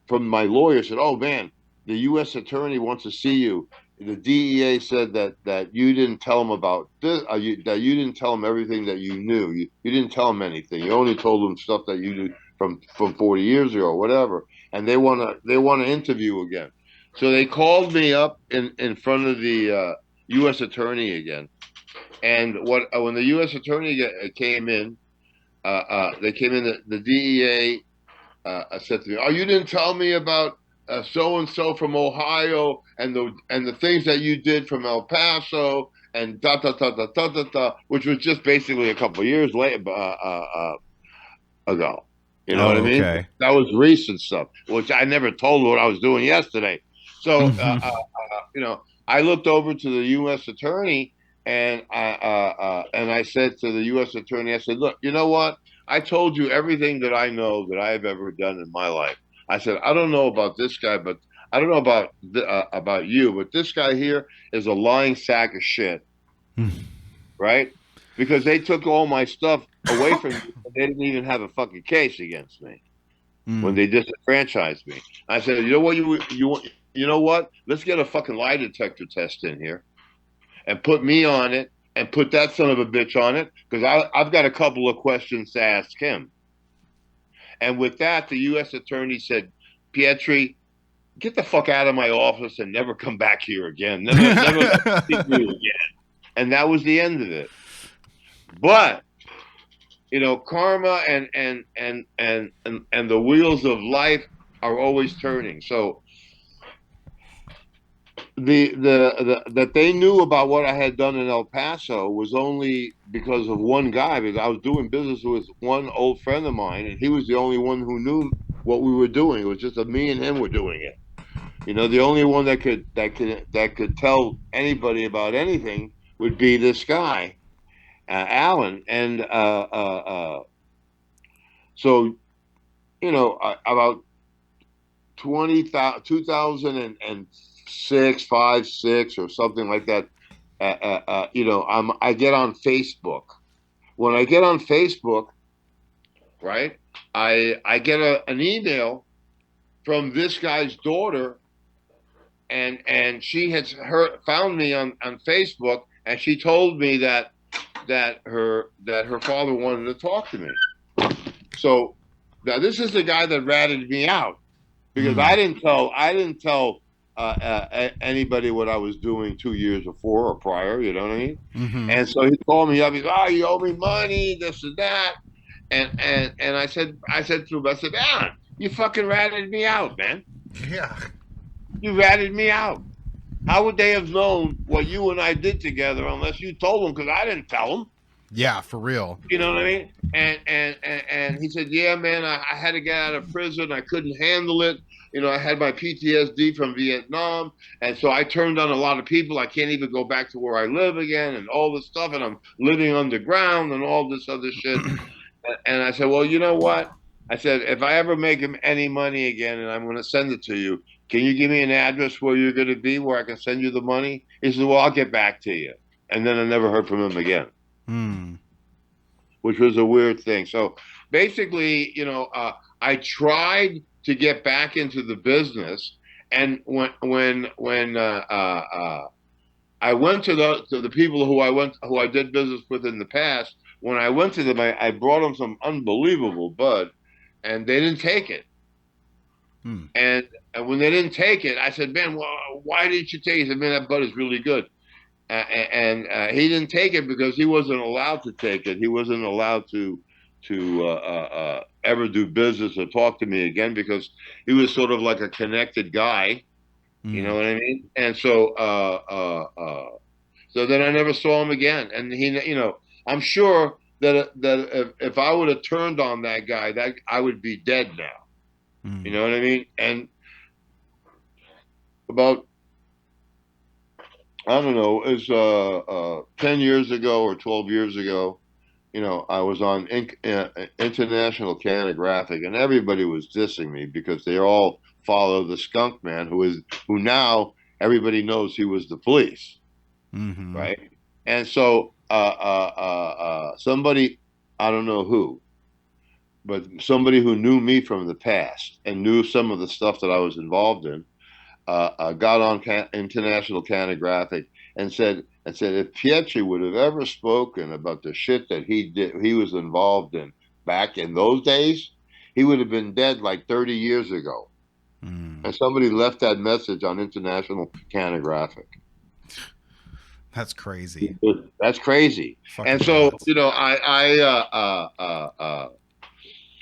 from my lawyer. Said, "Oh man, the U.S. Attorney wants to see you. The DEA said that you didn't tell them about this. That you didn't tell them everything that you knew. You didn't tell them anything. You only told them stuff that you knew from 40 years ago, or whatever. And they want to interview again. So they called me up in front of the U.S. Attorney again. And when the U.S. Attorney came in, the DEA said to me, "Oh, you didn't tell me about so and so from Ohio and the things that you did from El Paso and which was just basically a couple of years later ago." You know what I mean? Okay. That was recent stuff, which I never told what I was doing yesterday. So I looked over to the U.S. Attorney and I said to the U.S. Attorney, I said, "Look, you know what? I told you everything that I know that I've ever done in my life. I said, I don't know about this guy, but I don't know about you, but this guy here is a lying sack of shit." Right? Because they took all my stuff away from me. They didn't even have a fucking case against me. when they disenfranchised me. I said, you know what, you know what? Let's get a fucking lie detector test in here and put me on it and put that son of a bitch on it, because I've got a couple of questions to ask him. And with that, the U.S. attorney said, Pietri, get the fuck out of my office and never come back here again. Never see you again. And that was the end of it. But karma and the wheels of life are always turning. So that they knew about what I had done in El Paso was only because of one guy, because I was doing business with one old friend of mine, and he was the only one who knew what we were doing. It was just me and him were doing it. The only one that could tell anybody about anything would be this guy, Alan. And so about 2006, 5, 6, or something like that. I get on Facebook. When I get on Facebook, right, I get an email from this guy's daughter, and she has found me on Facebook, and she told me that her father wanted to talk to me. So now this is the guy that ratted me out, because I didn't tell anybody what I was doing 2 years before or prior. You know what I mean? Mm-hmm. And so he called me up. He's, oh, you owe me money, this and that. And I said to him, I said, Alan, you fucking ratted me out, man. Yeah. You ratted me out. How would they have known what you and I did together unless you told them? Because I didn't tell them. Yeah, for real. You know what I mean? And he said, yeah, man, I had to get out of prison. I couldn't handle it. I had my PTSD from Vietnam. And so I turned on a lot of people. I can't even go back to where I live again and all this stuff. And I'm living underground and all this other shit. And I said, well, you know what? I said, if I ever make him any money again and I'm going to send it to you, can you give me an address where you're going to be, where I can send you the money? He said, well, I'll get back to you. And then I never heard from him again. Which was a weird thing. So basically, I tried to get back into the business, and when I went to the people who I did business with in the past, when I went to them, I brought them some unbelievable bud, and they didn't take it. And when they didn't take it, I said, man, why didn't you take it? He said, man, that bud is really good. And he didn't take it because he wasn't allowed to take it. He wasn't allowed to ever do business or talk to me again, because he was sort of like a connected guy. You know what I mean? And so then I never saw him again. And I'm sure that if I would have turned on that guy, that I would be dead now. You know what I mean? And about, I don't know, it was 10 years ago or 12 years ago, I was on International Canographic, and everybody was dissing me because they all follow the skunk man who now everybody knows he was the police. Right? And so somebody, I don't know who, but somebody who knew me from the past and knew some of the stuff that I was involved in, got on International Canographic and said, if Pietri would have ever spoken about the shit that he was involved in back in those days, he would have been dead like 30 years ago. And somebody left that message on International Canographic. That's crazy. That's crazy. Fucking and so, nuts.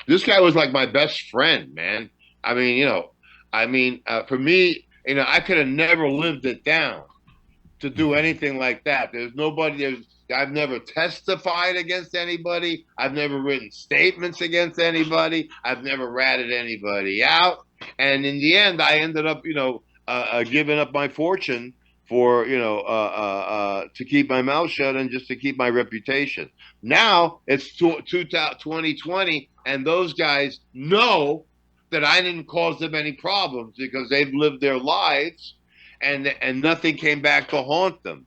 This guy was like my best friend, man. I mean, for me, I could have never lived it down to do anything like that. I've never testified against anybody. I've never written statements against anybody. I've never ratted anybody out. And in the end, I ended up, giving up my fortune for, to keep my mouth shut and just to keep my reputation. Now it's 2020, and those guys know that I didn't cause them any problems because they've lived their lives, and nothing came back to haunt them.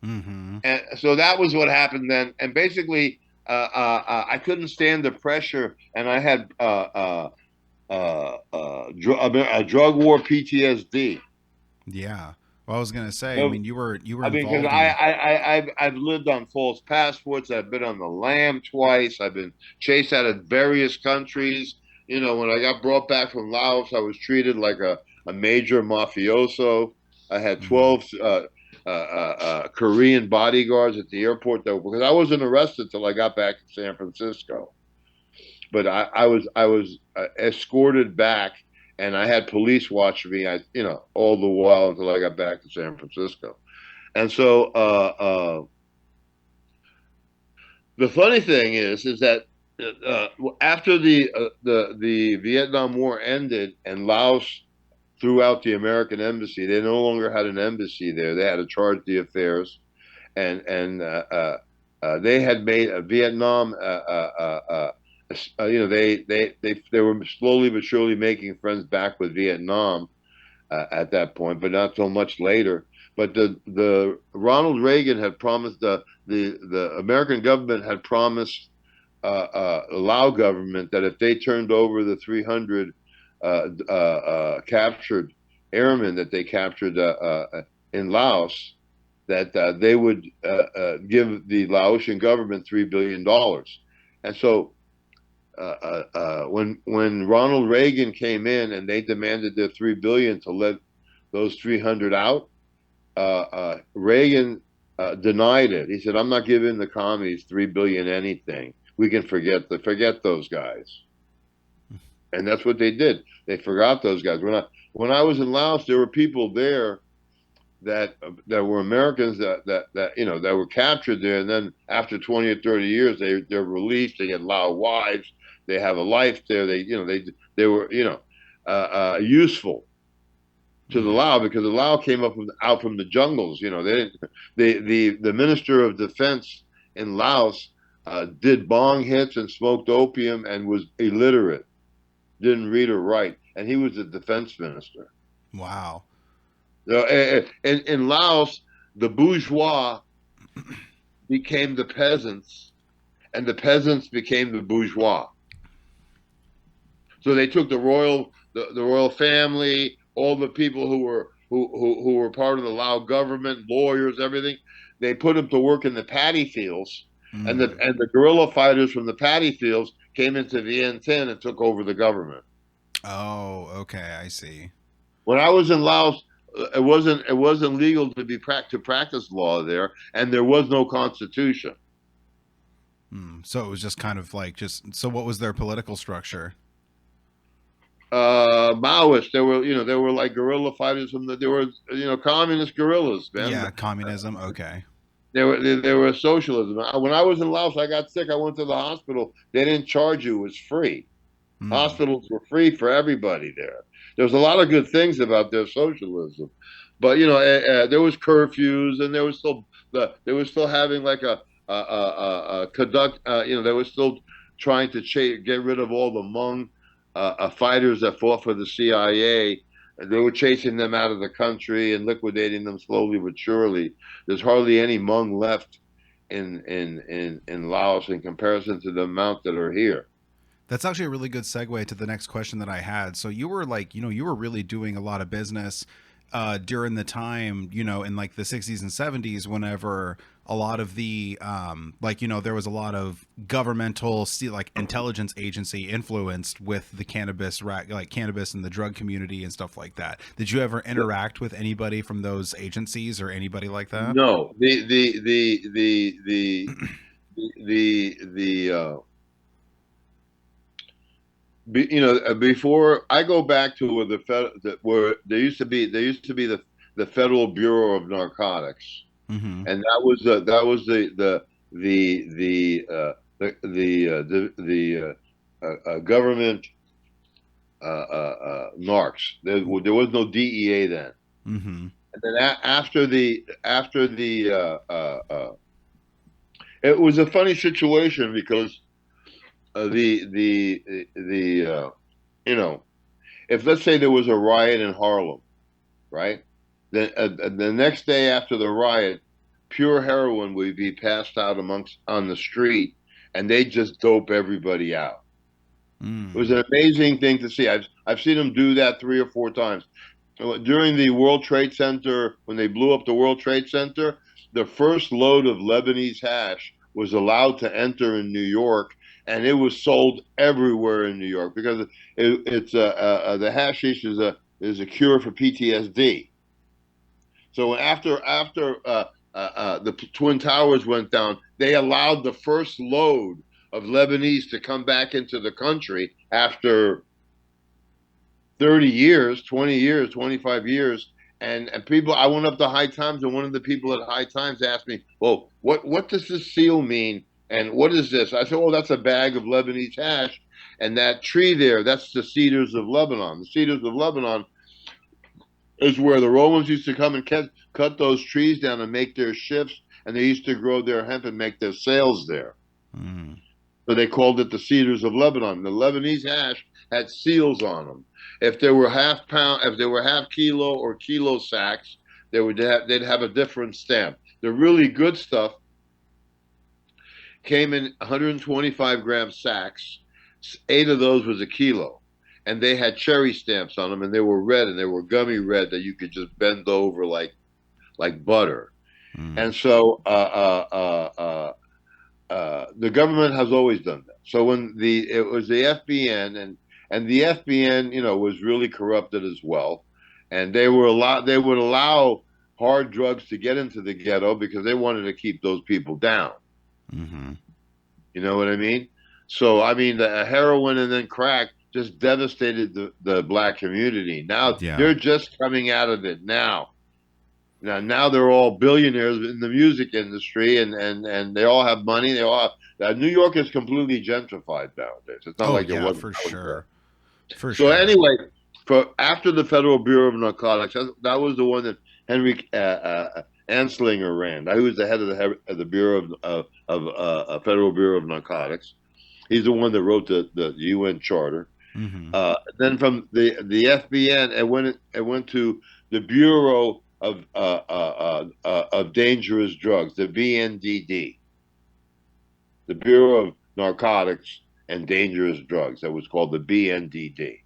And so that was what happened then. And basically, I couldn't stand the pressure, and I had drug war PTSD. Yeah. Well, I was gonna say, I mean, you were I mean, because involved in. I've lived on false passports. I've been on the lam twice. I've been chased out of various countries. You know, when I got brought back from Laos, I was treated like a major mafioso. I had Mhm. 12 Korean bodyguards at the airport, though, because I wasn't arrested till I got back to San Francisco. But I was escorted back, and I had police watch me. All the while until I got back to San Francisco. And so the funny thing is that after the Vietnam War ended and Laos threw out the American embassy, they no longer had an embassy there. They had to charge the affairs, and they had made a Vietnam. They were slowly but surely making friends back with Vietnam at that point, but not so much later. But the Ronald Reagan had promised the American government had promised Lao government that if they turned over the 300 captured airmen that they captured in Laos, that they would give the Laotian government $3 billion. And so when Ronald Reagan came in and they demanded their $3 billion to let those 300 out, Reagan denied it. He said, "I'm not giving the commies $3 billion anything. We can forget those guys." And that's what they did. They forgot those guys. When I was in Laos, there were people there that were Americans that were captured there, and then after 20 or 30 years, they're released. They get Lao wives. They have a life there. They were useful to the Lao, because the Lao came out from the jungles. They didn't. The Minister of Defense in Laos did bong hits and smoked opium and was illiterate, didn't read or write, and he was the defense minister. Wow. In Laos, the bourgeois became the peasants, and the peasants became the bourgeois. So they took the royal family, all the people who were part of the Lao government, lawyers, everything. They put them to work in the paddy fields, and the guerrilla fighters from the paddy fields came into Vientiane and took over the government. Oh, okay, I see. When I was in Laos, it wasn't legal to practice law there, and there was no constitution. So it was just kind of like so what was their political structure? Maoists. There were like guerrilla fighters there were communist guerrillas, man. Yeah, communism. Okay. There were socialism. When I was in Laos, I got sick. I went to the hospital. They didn't charge you. It was free. Hospitals were free for everybody there. There was a lot of good things about their socialism, but there was curfews, and there was still having like a conduct. They were still trying to get rid of all the Hmong fighters that fought for the CIA. They were chasing them out of the country and liquidating them slowly but surely. There's hardly any Hmong left in Laos in comparison to the amount that are here. That's actually a really good segue to the next question that I had. So you were you were really doing a lot of business during the time, in like the 60s and 70s, whenever a lot of the there was a lot of governmental intelligence agency influenced with the cannabis and the drug community and stuff like that. Did you ever interact with anybody from those agencies or anybody like that? No, before I go back to where there used to be the Federal Bureau of Narcotics, and that was the government narcs. There was no DEA then. And then after the it was a funny situation, because if let's say there was a riot in Harlem, right? Then the next day after the riot, pure heroin would be passed out on the street, and they just dope everybody out. It was an amazing thing to see. I've seen them do that 3 or 4 times. During the World Trade Center, when they blew up the World Trade Center, the first load of Lebanese hash was allowed to enter in New York, and it was sold everywhere in New York because the hashish is a cure for PTSD. So after the Twin Towers went down, they allowed the first load of Lebanese to come back into the country after 30 years, 20 years, 25 years. And people, I went up to High Times, and one of the people at High Times asked me, well, what does this seal mean? And what is this? I said, oh, that's a bag of Lebanese hash. And that tree there, that's the Cedars of Lebanon. The Cedars of Lebanon is where the Romans used to come and cut those trees down and make their ships. And they used to grow their hemp and make their sails there. Mm. So they called it the Cedars of Lebanon. The Lebanese hash had seals on them. If they were half kilo or kilo sacks, they'd have a different stamp. The really good stuff came in 125 gram sacks. 8 of those was a kilo, and they had cherry stamps on them, and they were red, and they were gummy red that you could just bend over like butter. Mm. And so the government has always done that. So when it was the FBN, and the FBN, was really corrupted as well, and they would allow hard drugs to get into the ghetto because they wanted to keep those people down. Mm-hmm. You know what I mean? So I mean, the heroin and then crack just devastated the black community. Now they're just coming out of it now. Now they're all billionaires in the music industry, and they all have money. They all have. New York is completely gentrified nowadays. It's not like it was for sure. So anyway, after the Federal Bureau of Narcotics, that was the one that Henry Anslinger ran. He was the head of the Bureau of Federal Bureau of Narcotics. He's the one that wrote the UN Charter. Mm-hmm. Then from the FBN, it went to the Bureau of Dangerous Drugs, the BNDD, the Bureau of Narcotics and Dangerous Drugs. That was called the BNDD,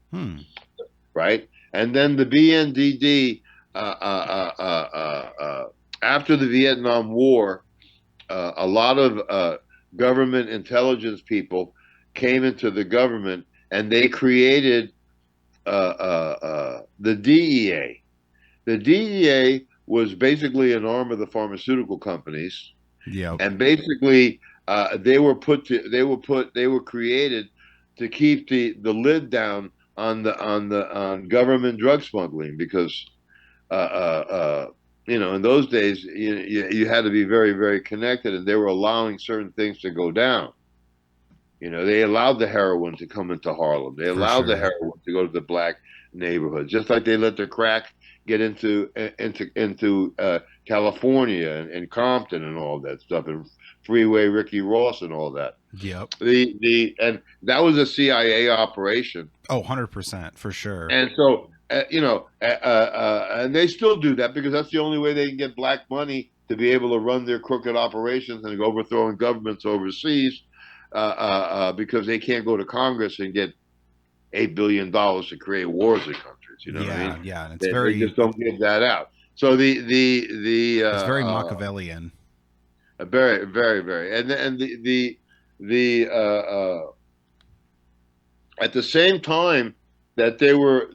right? And then the BNDD, after the Vietnam War, a lot of government intelligence people came into the government, and they created the DEA. The DEA was basically an arm of the pharmaceutical companies. Yeah. And basically, they were created to keep the lid down on government drug smuggling because in those days you had to be very, very connected, and they were allowing certain things to go down. They allowed the heroin to come into Harlem. They allowed the heroin to go to the black neighborhoods, just like they let the crack get into California and Compton and all that stuff, and Freeway Ricky Ross and all that. Yep. And that was a CIA operation. Oh, 100% for sure. And so and they still do that because that's the only way they can get black money to be able to run their crooked operations and overthrowing governments overseas, because they can't go to Congress and get $8 billion to create wars in countries. You know what I mean? Yeah, and they just don't give that out. So it's very Machiavellian. Very, very, very, and at the same time that they were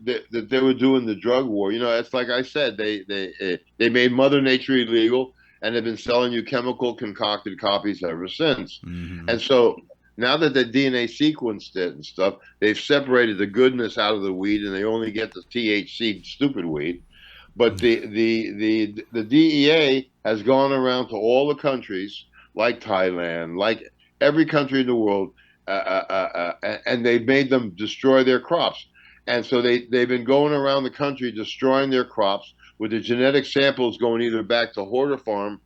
doing the drug war, it's like I said, they made Mother Nature illegal and have been selling you chemical concocted copies ever since. Mm-hmm. And so now that they DNA sequenced it and stuff, they've separated the goodness out of the weed, and they only get the THC stupid weed. But the DEA has gone around to all the countries, like Thailand, like every country in the world, and they've made them destroy their crops. And so they've been going around the country destroying their crops with the genetic samples going either back to Horta Farm,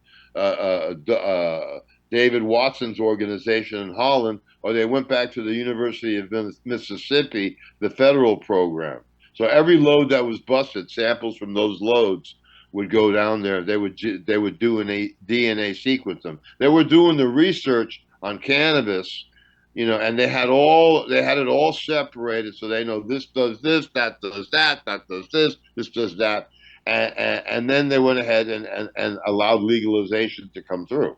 David Watson's organization in Holland, or they went back to the University of Mississippi, the federal program. So every load that was busted, samples from those loads would go down there. They would do a DNA sequence them. They were doing the research on cannabis, and they had it all separated, so they know this does this, that does that does this does that, and then they went ahead and allowed legalization to come through.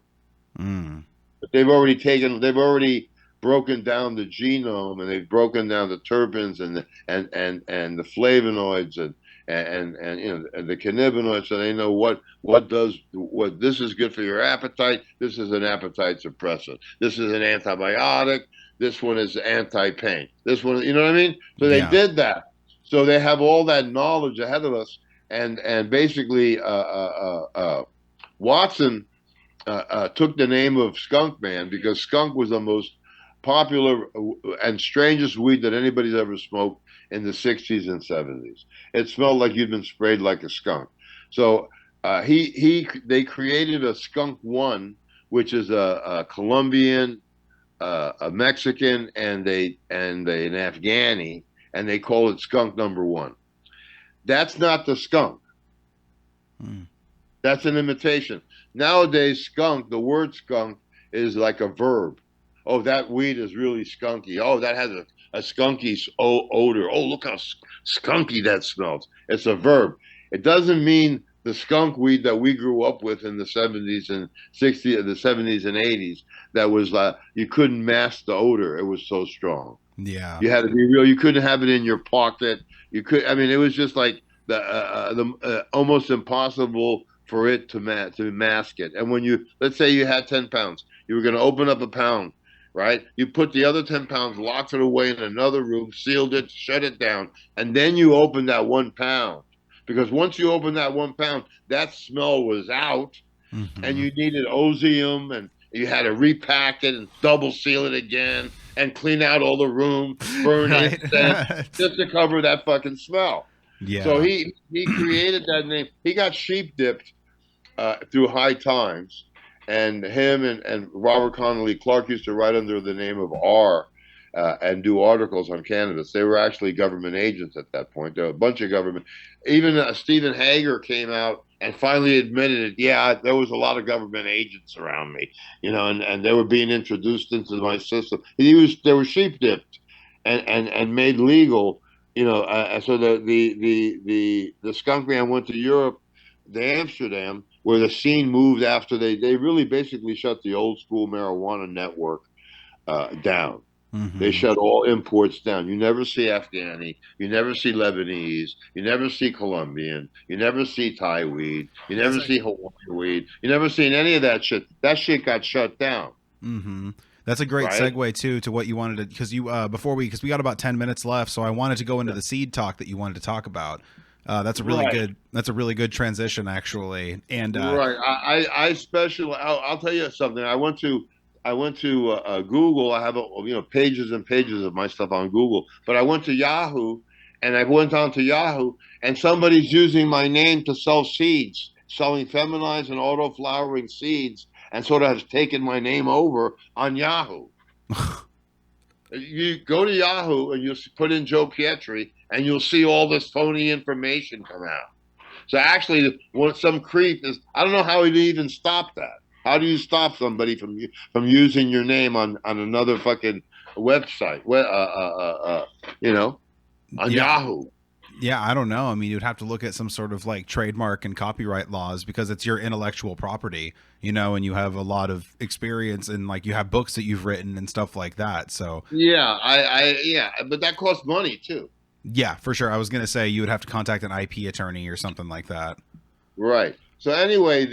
But they've already broken down the genome, and they've broken down the terpenes and the flavonoids and the cannabinoids, so they know what this is good for your appetite. This is an appetite suppressant. This is an antibiotic. This one is anti-pain. This one, you know what I mean? So they did that. So they have all that knowledge ahead of us, and basically Watson took the name of Skunk Man because skunk was the most popular and strangest weed that anybody's ever smoked in the 60s and 70s. It smelled like you'd been sprayed like a skunk. So they created a Skunk One, which is a Colombian, a Mexican, and an Afghani, and they call it Skunk Number One. That's not the skunk. That's an imitation. Nowadays, skunk, the word skunk is like a verb. Oh, that weed is really skunky. Oh, that has a skunky odor. Oh, look how skunky that smells. It's a verb. It doesn't mean the skunk weed that we grew up with in the 70s and 60s, the 70s and 80s. That was you couldn't mask the odor. It was so strong. Yeah, you had to be real. You couldn't have it in your pocket. You could. I mean, it was just like the almost impossible for it to mask it. And when let's say you had 10 pounds, you were going to open up a pound. Right? You put the other 10 pounds, locked it away in another room, sealed it, shut it down, and then you open that 1 pound. Because once you open that 1 pound, that smell was out, and you needed Ozium, and you had to repack it and double seal it again, and clean out all the room, burn incense, just to cover that fucking smell. Yeah. So he created that name. He got sheep dipped through High Times. And him and Robert Connolly Clark used to write under the name of R and do articles on cannabis. They were actually government agents at that point. There were a bunch of government. Even Stephen Hager came out and finally admitted it. Yeah, there was a lot of government agents around me, and they were being introduced into my system. They were sheep dipped and made legal, So the skunk man went to Europe, to Amsterdam, where the scene moved after they really basically shut the old school marijuana network down. They shut all imports down. You never see Afghani, you never see Lebanese, you never see Colombian, you never see Thai weed, you never see Hawaii weed, you never seen any of that shit. That shit got shut down. That's a great segue too to what you wanted to, because we got about 10 minutes left, so I wanted to go into the seed talk that you wanted to talk about. That's a really good transition, actually. And right, I special. I'll tell you something. I went to Google. I have pages and pages of my stuff on Google. But I went to Yahoo, and I went on to Yahoo, and somebody's using my name to sell seeds, selling feminized and auto flowering seeds, and sort of has taken my name over on Yahoo. You go to Yahoo and you put in Joe Pietri, and you'll see all this phony information come out. So actually, some creep is, I don't know how he'd even stop that. How do you stop somebody from using your name on another fucking website? On Yahoo. Yeah, I don't know. I mean, you'd have to look at some sort of like trademark and copyright laws, because it's your intellectual property, and you have a lot of experience, and like you have books that you've written and stuff like that. So yeah, but that costs money too. Yeah, for sure. I was going to say you would have to contact an IP attorney or something like that. Right. So anyway, I've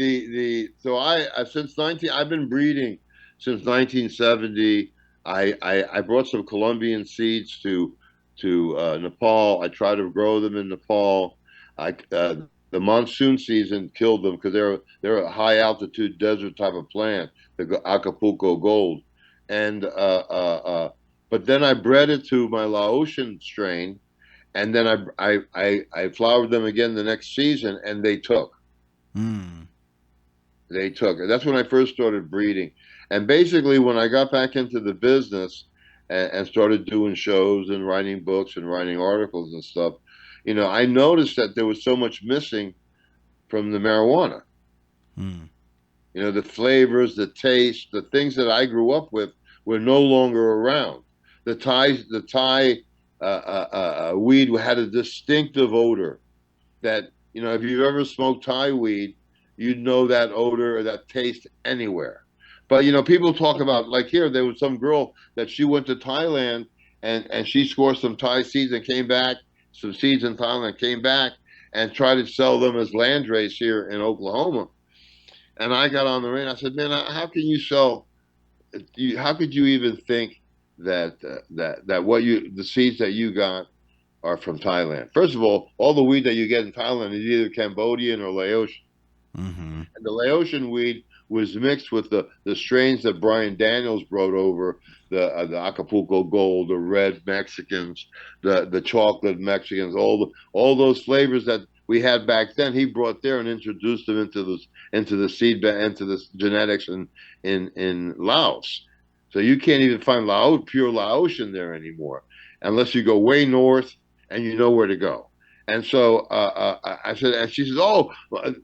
been breeding since 1970. I brought some Colombian seeds to Nepal. I tried to grow them in Nepal. The monsoon season killed them because they're a high altitude desert type of plant, the Acapulco Gold, and but then I bred it to my Laotian strain. And then I flowered them again the next season, and they took. They took. That's when I first started breeding. And basically, when I got back into the business and started doing shows and writing books and writing articles and stuff, I noticed that there was so much missing from the marijuana. The flavors, the taste, the things that I grew up with were no longer around. The Thai weed had a distinctive odor that, if you've ever smoked Thai weed, you'd know that odor or that taste anywhere. But, people talk about, like here, there was some girl that she went to Thailand and she scored some Thai seeds and came back, some seeds in Thailand, came back and tried to sell them as landrace here in Oklahoma. And I got on the radio. I said, man, how can you sell? How could you even think that the seeds that you got are from Thailand? First of all the weed that you get in Thailand is either Cambodian or Laotian. Mm-hmm. And the Laotian weed was mixed with the strains that Brian Daniels brought over, the Acapulco Gold, the red Mexicans, the chocolate Mexicans, all those flavors that we had back then. He brought there and introduced them into the seed into the genetics in Laos. So you can't even find pure Laotian there anymore, unless you go way north and you know where to go. And so I said, and she says, oh,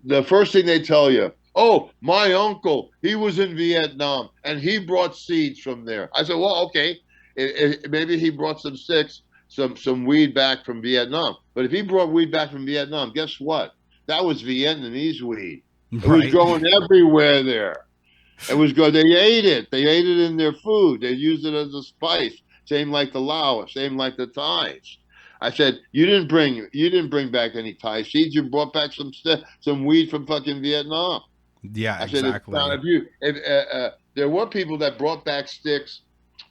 the first thing they tell you, oh, my uncle, he was in Vietnam and he brought seeds from there. I said, well, okay, maybe he brought some weed back from Vietnam. But if he brought weed back from Vietnam, guess what? That was Vietnamese weed. It was growing everywhere there. It was good. They ate it. They ate it in their food. They used it as a spice. Same like the Laos. Same like the Thais. I said, you didn't bring back any Thai seeds. You brought back some weed from fucking Vietnam. Yeah, I said, exactly. There were people that brought back sticks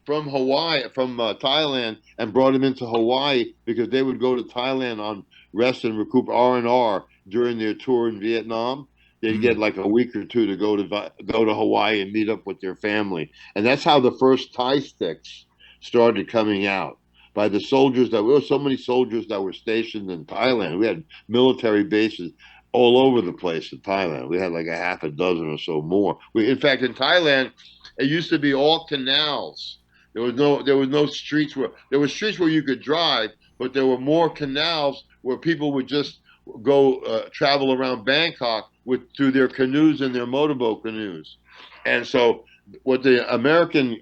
from Hawaii, from Thailand, and brought them into Hawaii because they would go to Thailand on rest and recoup R&R during their tour in Vietnam. They'd get like a week or two to go to Hawaii and meet up with their family, and that's how the first Thai sticks started coming out. By the soldiers there were so many soldiers that were stationed in Thailand. We had military bases all over the place in Thailand. We had like a half a dozen or so more. In fact, in Thailand, it used to be all canals. There was no streets there were streets where you could drive, but there were more canals where people would just go travel around Bangkok through their canoes and their motorboat canoes. And so what the American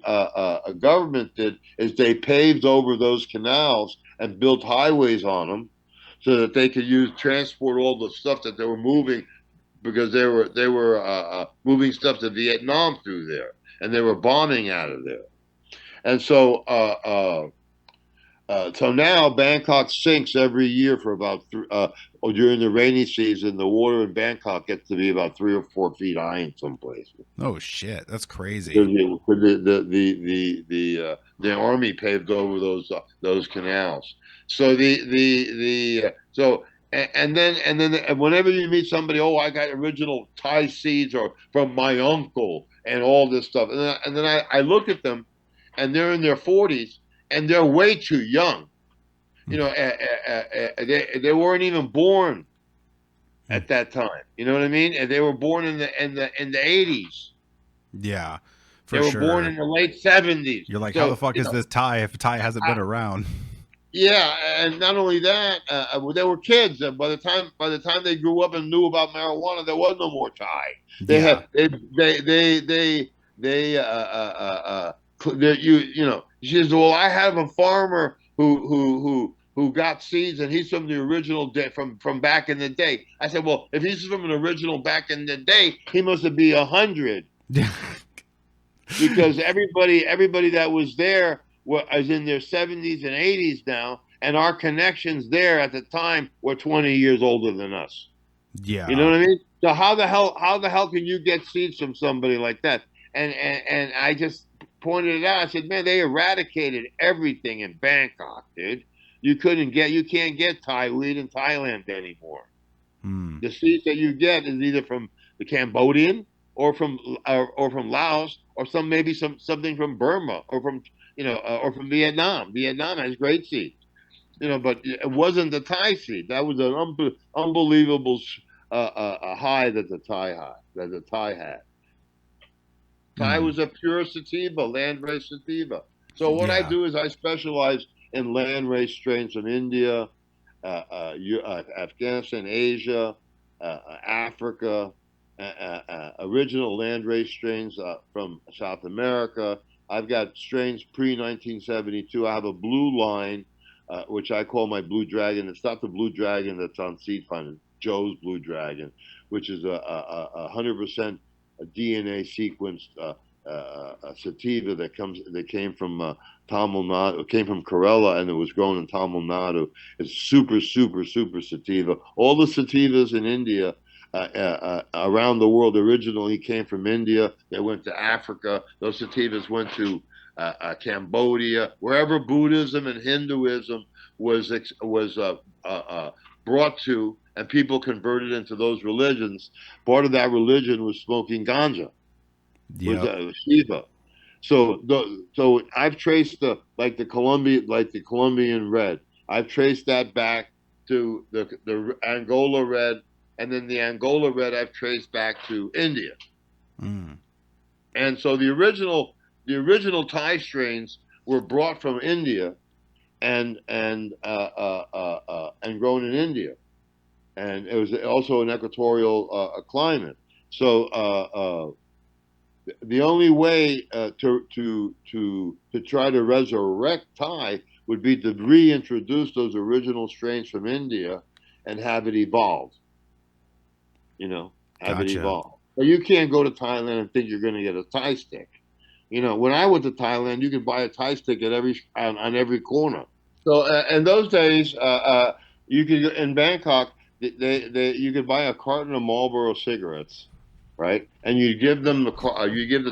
government did is they paved over those canals and built highways on them so that they could transport all the stuff that they were moving, because they were moving stuff to Vietnam through there, and they were bombing out of there. And so so now Bangkok sinks every year for about during the rainy season. The water in Bangkok gets to be about 3 or 4 feet high in some places. Oh shit, that's crazy. The army paved over those canals. So and then whenever you meet somebody, oh, I got original Thai seeds or from my uncle and all this stuff, and then I look at them, and they're in their 40s. And they're way too young. They weren't even born at that time. You know what I mean? And they were born in the 80s. Yeah, they were born in the late 70s. You're like, how the fuck is this Thai if Thai hasn't been around? Yeah, and not only that, they were kids. By the time they grew up and knew about marijuana, there was no more Thai. She says, well, I have a farmer who got seeds, and he's from the original day, from back in the day. I said, well, if he's from an original back in the day, he must be 100. Because everybody that was there is in their 70s and 80s now, and our connections there at the time were 20 years older than us. Yeah. You know what I mean? So how the hell can you get seeds from somebody like that? And I just pointed it out. I said, man, they eradicated everything in Bangkok, dude. You can't get Thai weed in Thailand anymore. The seeds that you get is either from the Cambodian or from Laos, or something from Burma or from Vietnam. Vietnam has great seeds, but it wasn't the Thai seed. That was an unbelievable high that the Thai had. Thai was a pure sativa, land-raised sativa. So what I do is I specialize in landrace strains from India, Afghanistan, Asia, Africa, original landrace strains from South America. I've got strains pre-1972. I have a blue line, which I call my Blue Dragon. It's not the Blue Dragon that's on Seed Finder, Joe's Blue Dragon, which is a 100% DNA sequenced sativa that came from Tamil Nadu, came from Kerala, and it was grown in Tamil Nadu. It's super, super, super sativa. All the sativas in India, around the world, originally came from India. They went to Africa. Those sativas went to Cambodia, wherever Buddhism and Hinduism was brought to, and people converted into those religions. Part of that religion was smoking ganja, was Shiva. So I've traced the Colombian red. I've traced that back to the Angola red, and then the Angola red I've traced back to India. And so the original Thai strains were brought from India and grown in India, and it was also an equatorial climate. So the only way to try to resurrect Thai would be to reintroduce those original strains from India and have it evolve. Have it evolve. But you can't go to Thailand and think you're going to get a Thai stick. When I went to Thailand, you could buy a Thai stick at on every corner. So in those days, you could in Bangkok, you could buy a carton of Marlboro cigarettes, right? And you give them the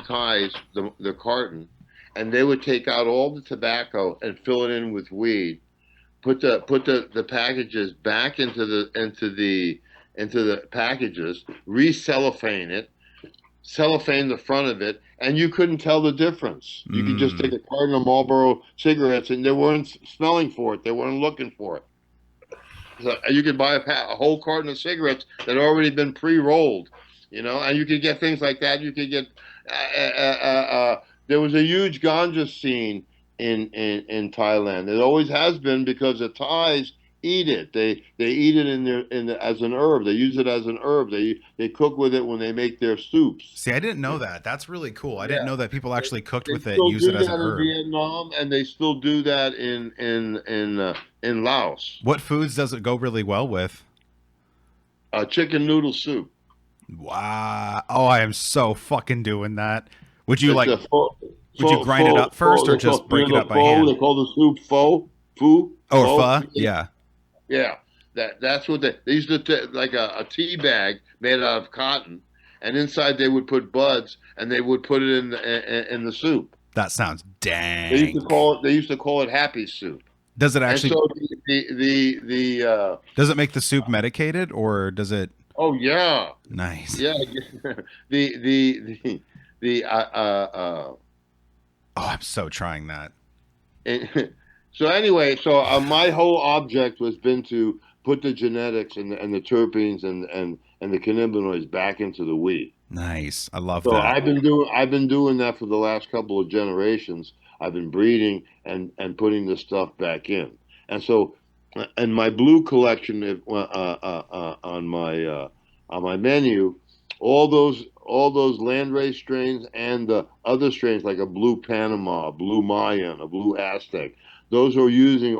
Thais the carton, and they would take out all the tobacco and fill it in with weed. Put the packages back into the packages, cellophane the front of it, and you couldn't tell the difference. You could just take a carton of Marlboro cigarettes, and they weren't smelling for it. They weren't looking for it. So you could buy a whole carton of cigarettes that had already been pre-rolled, and you could get things like that. You could get there was a huge ganja scene in Thailand. It always has been, because the Thais eat it. They eat it as an herb. They use it as an herb. They cook with it when they make their soups. See, I didn't know that. That's really cool. I didn't know that people actually cooked with it, and use it as an herb. In Vietnam, and they still do that in Laos. What foods does it go really well with? Chicken noodle soup. Wow! Oh, I am so fucking doing that. Would you would you grind it up first, or just break it up by hand? They call the soup pho. Pho? Yeah. Yeah. That's what they used to like a tea bag made out of cotton, and inside they would put buds, and they would put it in the soup. That sounds dang. They used to call it happy soup. Does it actually? And so does it make the soup medicated, or does it? Oh yeah. Nice. Yeah. Oh, I'm so trying that. So anyway, my whole object was been to put the genetics and the terpenes and the cannabinoids back into the weed. Nice. I love that. So I've been doing that for the last couple of generations. I've been breeding and putting the stuff back in. And so, in my blue collection on my menu, all those landrace strains and the other strains like a blue Panama, a blue Mayan, a blue Aztec, those are using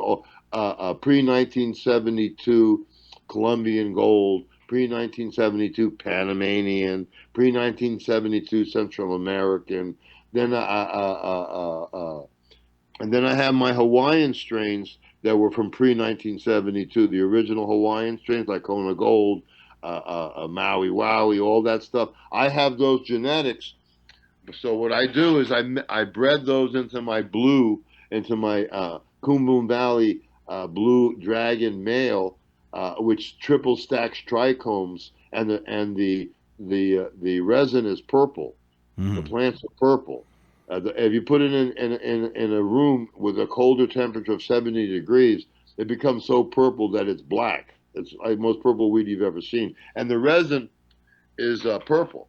pre-1972 Colombian gold, pre-1972 Panamanian, pre-1972 Central American. Then and then I have my Hawaiian strains that were from pre-1972, the original Hawaiian strains like Kona Gold, Maui Wowie, all that stuff. I have those genetics. So what I do is I bred those into my blue, into my Kumbum Valley Blue Dragon male, which triple stacks trichomes, and the resin is purple. The plants are purple. If you put it in a room with a colder temperature of 70 degrees, it becomes so purple that it's black. It's like most purple weed you've ever seen, and the resin is purple.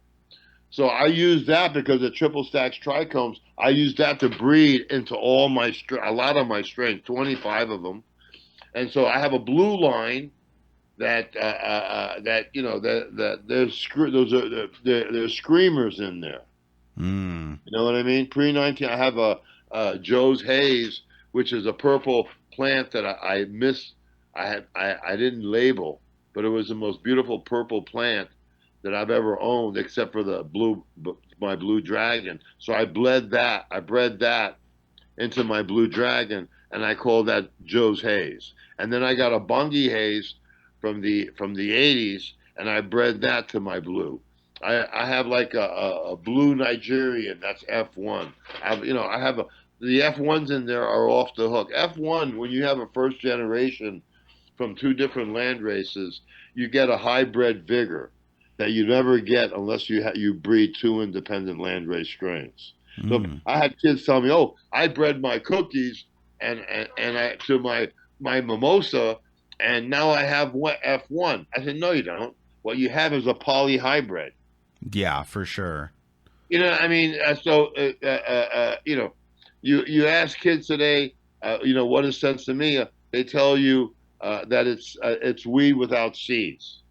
So I use that because the triple stacks trichomes. I use that to breed into a lot of my strains, 25 of them, and so I have a blue line that there's screamers in there. You know what I mean? Pre-19, I have a Joe's Haze, which is a purple plant that I missed. I didn't label, but it was the most beautiful purple plant that I've ever owned, except for my blue dragon. So I bred that into my blue dragon, and I called that Joe's Haze. And then I got a Bungie Haze from the '80s, and I bred that to my blue. I have like a blue Nigerian, that's F1. I have the F1s in there are off the hook. F1, when you have a first generation from two different land races, you get a hybrid vigor that you never get unless you breed two independent landrace strains. So I had kids tell me, "Oh, I bred my cookies and I to my mimosa, and now I have what F1." I said, "No, you don't. What you have is a poly hybrid." Yeah, for sure. You know, I mean, you ask kids today, what is sense to me? They tell you that it's weed without seeds.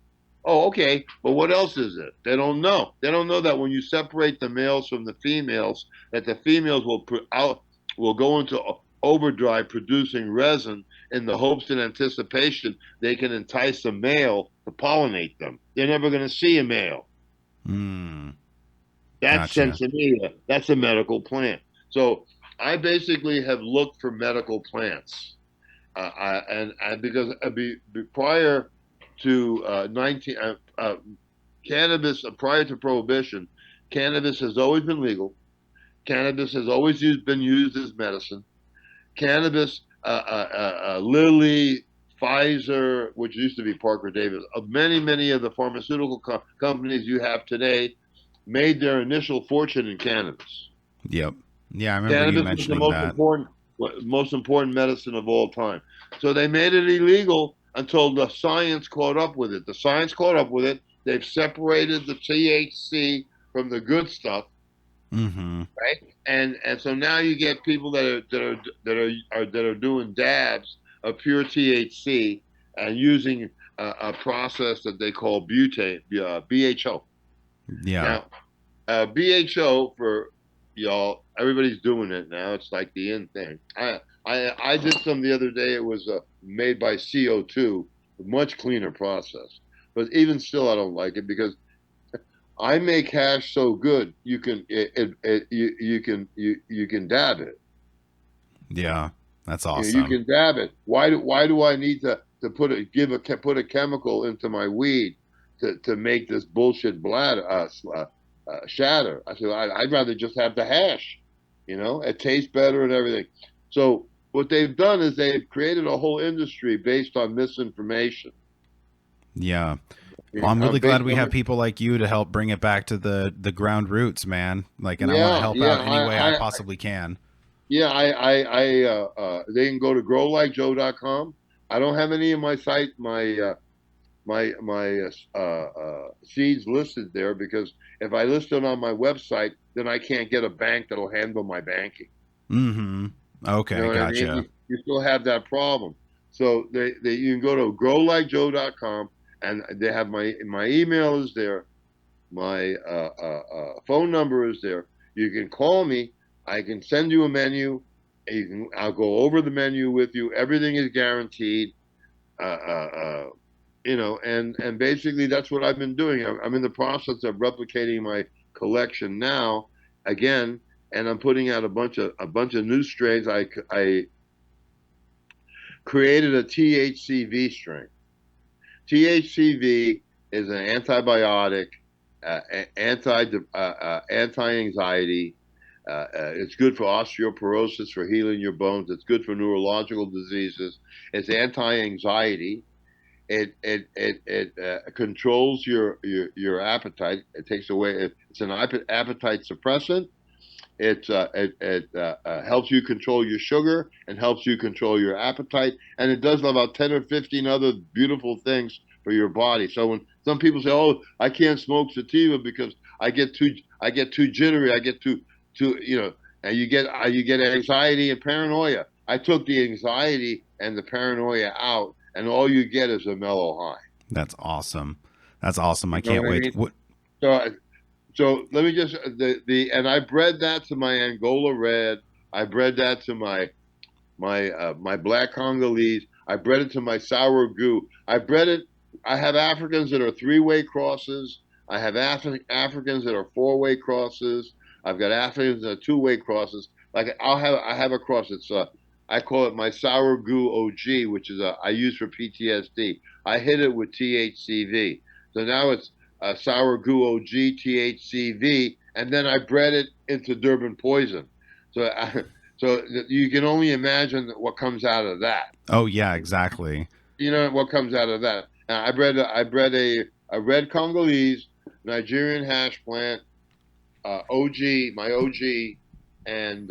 Oh, okay, but what else is it? They don't know. They don't know that when you separate the males from the females, that the females will go into overdrive producing resin in the hopes and anticipation they can entice a male to pollinate them. They're never going to see a male. That's Gotcha. sensimedia. That's a medical plant. So I basically have looked for medical plants, because prior to cannabis, prior to prohibition, cannabis has always been legal. Cannabis has always been used as medicine. Cannabis, Lilly, Pfizer, which used to be Parker Davis, many of the pharmaceutical companies you have today made their initial fortune in cannabis. Yep. Yeah, I remember you mentioning that. Most important medicine of all time. So they made it illegal until the science caught up with it. The science caught up with it. They've separated the THC from the good stuff, right? And so now you get people that are doing dabs of pure THC and using a process that they call BHO. Yeah. Now, BHO for y'all, everybody's doing it now. It's like the in thing. I did some the other day. It was made by CO2, a much cleaner process. But even still, I don't like it because I make hash so good you can dab it. Yeah, that's awesome. You can dab it. Why do I need to put a chemical into my weed to make this bullshit shatter? I said I'd rather just have the hash. It tastes better and everything. So what they've done is they've created a whole industry based on misinformation. Yeah. Well, I'm really glad we have people like you to help bring it back to the ground roots, man. And I want to help out any way I possibly can. Yeah, they can go to growlikejoe.com. I don't have any of my seeds listed there because if I list it on my website, then I can't get a bank that'll handle my banking. Okay, gotcha. I mean? You still have that problem. So you can go to growlikejoe.com and they have my email is there, my phone number is there. You can call me. I can send you a menu. I'll go over the menu with you. Everything is guaranteed. And basically that's what I've been doing. I'm in the process of replicating my collection now again, and I'm putting out a bunch of new strains. I created a THCV strain. THCV is an antibiotic, anti-anxiety. It's good for osteoporosis, for healing your bones. It's good for neurological diseases. It's anti-anxiety. It controls your appetite. It takes away. It's an appetite suppressant. It helps you control your sugar and helps you control your appetite. And it does about 10 or 15 other beautiful things for your body. So when some people say, "Oh, I can't smoke sativa because I get too jittery, I get too and you get anxiety and paranoia." I took the anxiety and the paranoia out, and all you get is a mellow high. That's awesome. I can't wait. So So let me just and I bred that to my Angola Red. I bred that to my black Congolese. I bred it to my sour goo. I bred it. I have Africans that are 3-way crosses. I have Africans that are 4-way crosses. I've got Africans that are 2-way crosses. Like I have a cross. It's I call it my sour goo OG, which is I use for PTSD. I hit it with THCV. So now it's sour goo OG THCV, and then I bred it into Durban poison. So so you can only imagine what comes out of that. Oh yeah, exactly. You know what comes out of that. I bred a red Congolese, Nigerian hash plant, my OG, and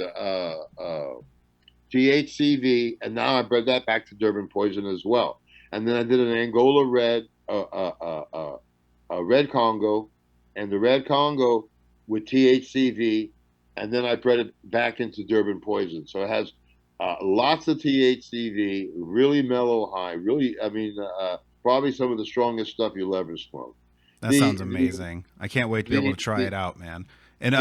THCV, and now I bred that back to Durban poison as well. And then I did an Angola red, a red Congo, and the red Congo with THCV, and then I bred it back into Durban poison. So it has lots of THCV, really mellow high, really, I mean, probably some of the strongest stuff you'll ever smoke. That sounds amazing. I can't wait to be able to try it out, man. And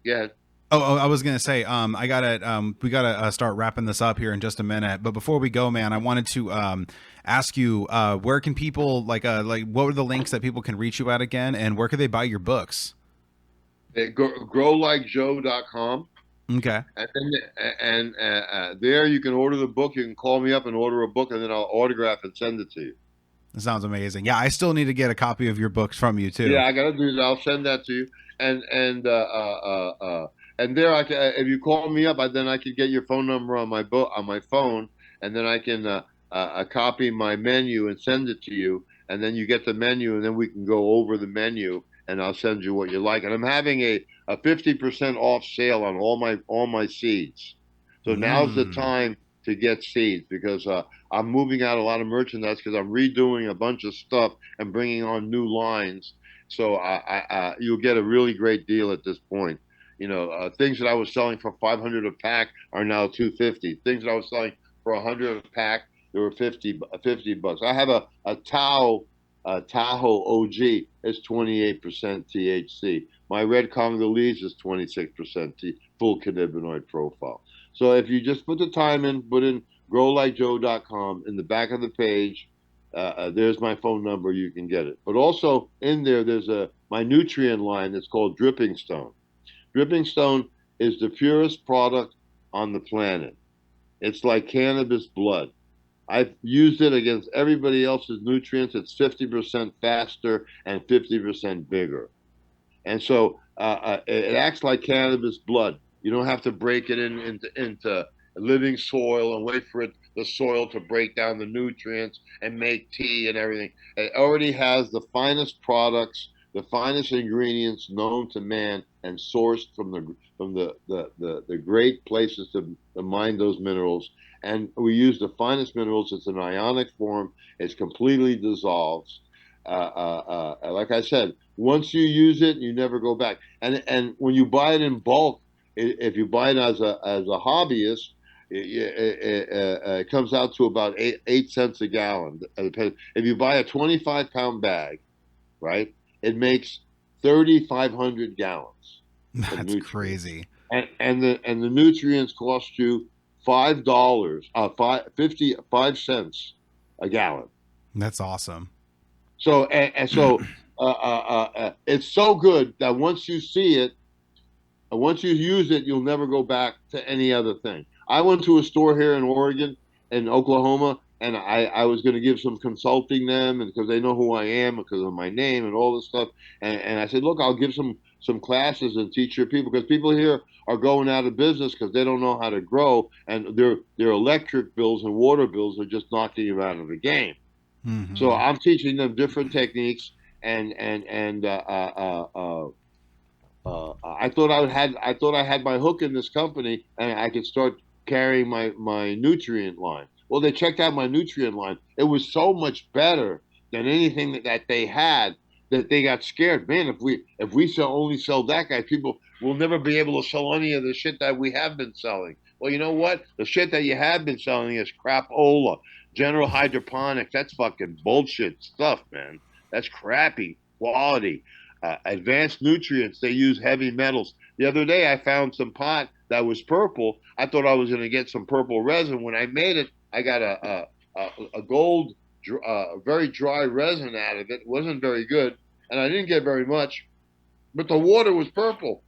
yeah. Oh, I was gonna say, we gotta start wrapping this up here in just a minute. But before we go, man, I wanted to ask you, where can people like what are the links that people can reach you at again, and where can they buy your books? Growlikejoe.com. Okay. And there you can order the book. You can call me up and order a book, and then I'll autograph and send it to you. That sounds amazing. Yeah, I still need to get a copy of your books from you too. Yeah, I gotta do that. I'll send that to you. And there, if you call me up, then I can get your phone number on my phone, and then I can copy my menu and send it to you, and then you get the menu, and then we can go over the menu, and I'll send you what you like. And I'm having a 50% off sale on all my seeds. So now's the time to get seeds, because I'm moving out a lot of merchandise because I'm redoing a bunch of stuff and bringing on new lines. So you'll get a really great deal at this point. You know, things that I was selling for $500 a pack are now $250. Things that I was selling for $100 a pack, they were $50. I have a Tahoe OG is 28% THC. My red Congolese is 26% full cannabinoid profile. So if you just put the time in, put in growlikejoe.com in the back of the page, there's my phone number. You can get it. But also in there's my nutrient line that's called Dripping Stone. Dripping Stone is the purest product on the planet. It's like cannabis blood. I've used it against everybody else's nutrients. It's 50% faster and 50% bigger. And so it acts like cannabis blood. You don't have to break it into living soil and wait for the soil to break down the nutrients and make tea and everything. It already has the finest products, the finest ingredients known to man, and sourced from the great places to mine those minerals. And we use the finest minerals. It's an ionic form. It's completely dissolves. Like I said, once you use it, you never go back. And when you buy it in bulk, if you buy it as a hobbyist, it comes out to about 8 cents a gallon. If you buy a 25-pound bag, right, it makes 3,500 gallons. That's crazy. And the nutrients cost you $5 cents a gallon. That's awesome. So it's so good that once you see it, once you use it, you'll never go back to any other thing. I went to a store here in Oregon, in Oklahoma, and I was going to give some consulting them, and because they know who I am because of my name and all this stuff. And I said, look, I'll give some classes and teach your people, because people here are going out of business because they don't know how to grow, and their electric bills and water bills are just knocking them out of the game. Mm-hmm. So I'm teaching them different techniques, and I thought I had my hook in this company, and I could start carrying my nutrient line. Well, they checked out my nutrient line. It was so much better than anything that they had that they got scared. Man, if we only sell that guy, people will never be able to sell any of the shit that we have been selling. Well, you know what? The shit that you have been selling is crapola, General Hydroponics. That's fucking bullshit stuff, man. That's crappy quality. advanced nutrients. They use heavy metals. The other day, I found some pot that was purple. I thought I was going to get some purple resin. When I made it, I got a gold, very dry resin out of it. It wasn't very good, and I didn't get very much, but the water was purple.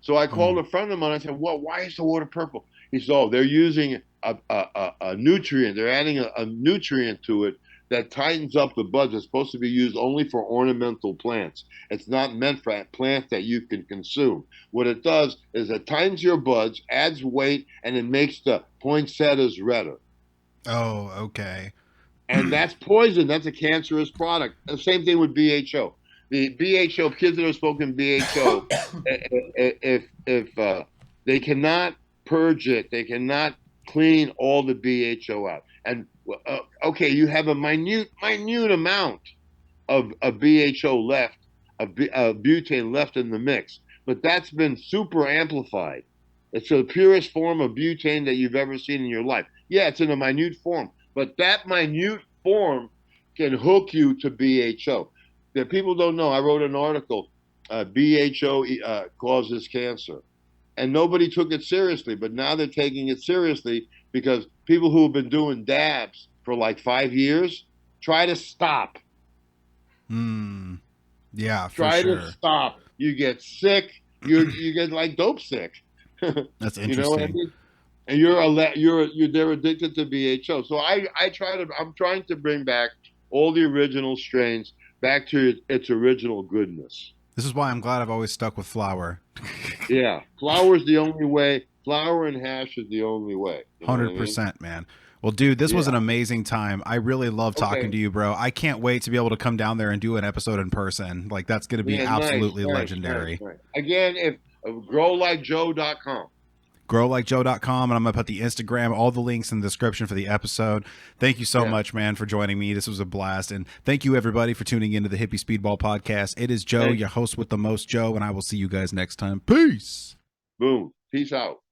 So I called a friend of mine. I said, "Well, why is the water purple?" He said, "Oh, they're using a nutrient. They're adding a nutrient to it that tightens up the buds. It's supposed to be used only for ornamental plants. It's not meant for plants that you can consume. What it does is it tightens your buds, adds weight, and it makes the poinsettias redder." Oh, okay. And that's poison. That's a cancerous product. The same thing with BHO. The BHO, kids that are smoking BHO, if they cannot purge it, they cannot clean all the BHO out. And okay, you have a minute amount of BHO left, of butane left in the mix, but that's been super amplified. It's the purest form of butane that you've ever seen in your life. Yeah, it's in a minute form, but that minute form can hook you to BHO. That people don't know. I wrote an article, BHO causes cancer, and nobody took it seriously, but now they're taking it seriously because people who have been doing dabs for like 5 years try to stop. Yeah, for try sure. to stop. You get sick. You get like dope sick. That's interesting. You know what I mean? And they're addicted to BHO. So I'm trying to bring back all the original strains back to its original goodness. This is why I'm glad I've always stuck with flour. Yeah, flour is the only way. Flour and hash is the only way. 100%, man. Well, dude, this was an amazing time. I really love talking to you, bro. I can't wait to be able to come down there and do an episode in person. Like, that's going to be absolutely legendary. Nice. Again, if growlikejoe.com. growlikejoe.com, and I'm going to put the Instagram, all the links in the description for the episode. Thank you so much, man, for joining me. This was a blast. And thank you, everybody, for tuning into the Hippy Speedball Podcast. It is Joe, your host with the most, Joe, and I will see you guys next time. Peace. Boom. Peace out.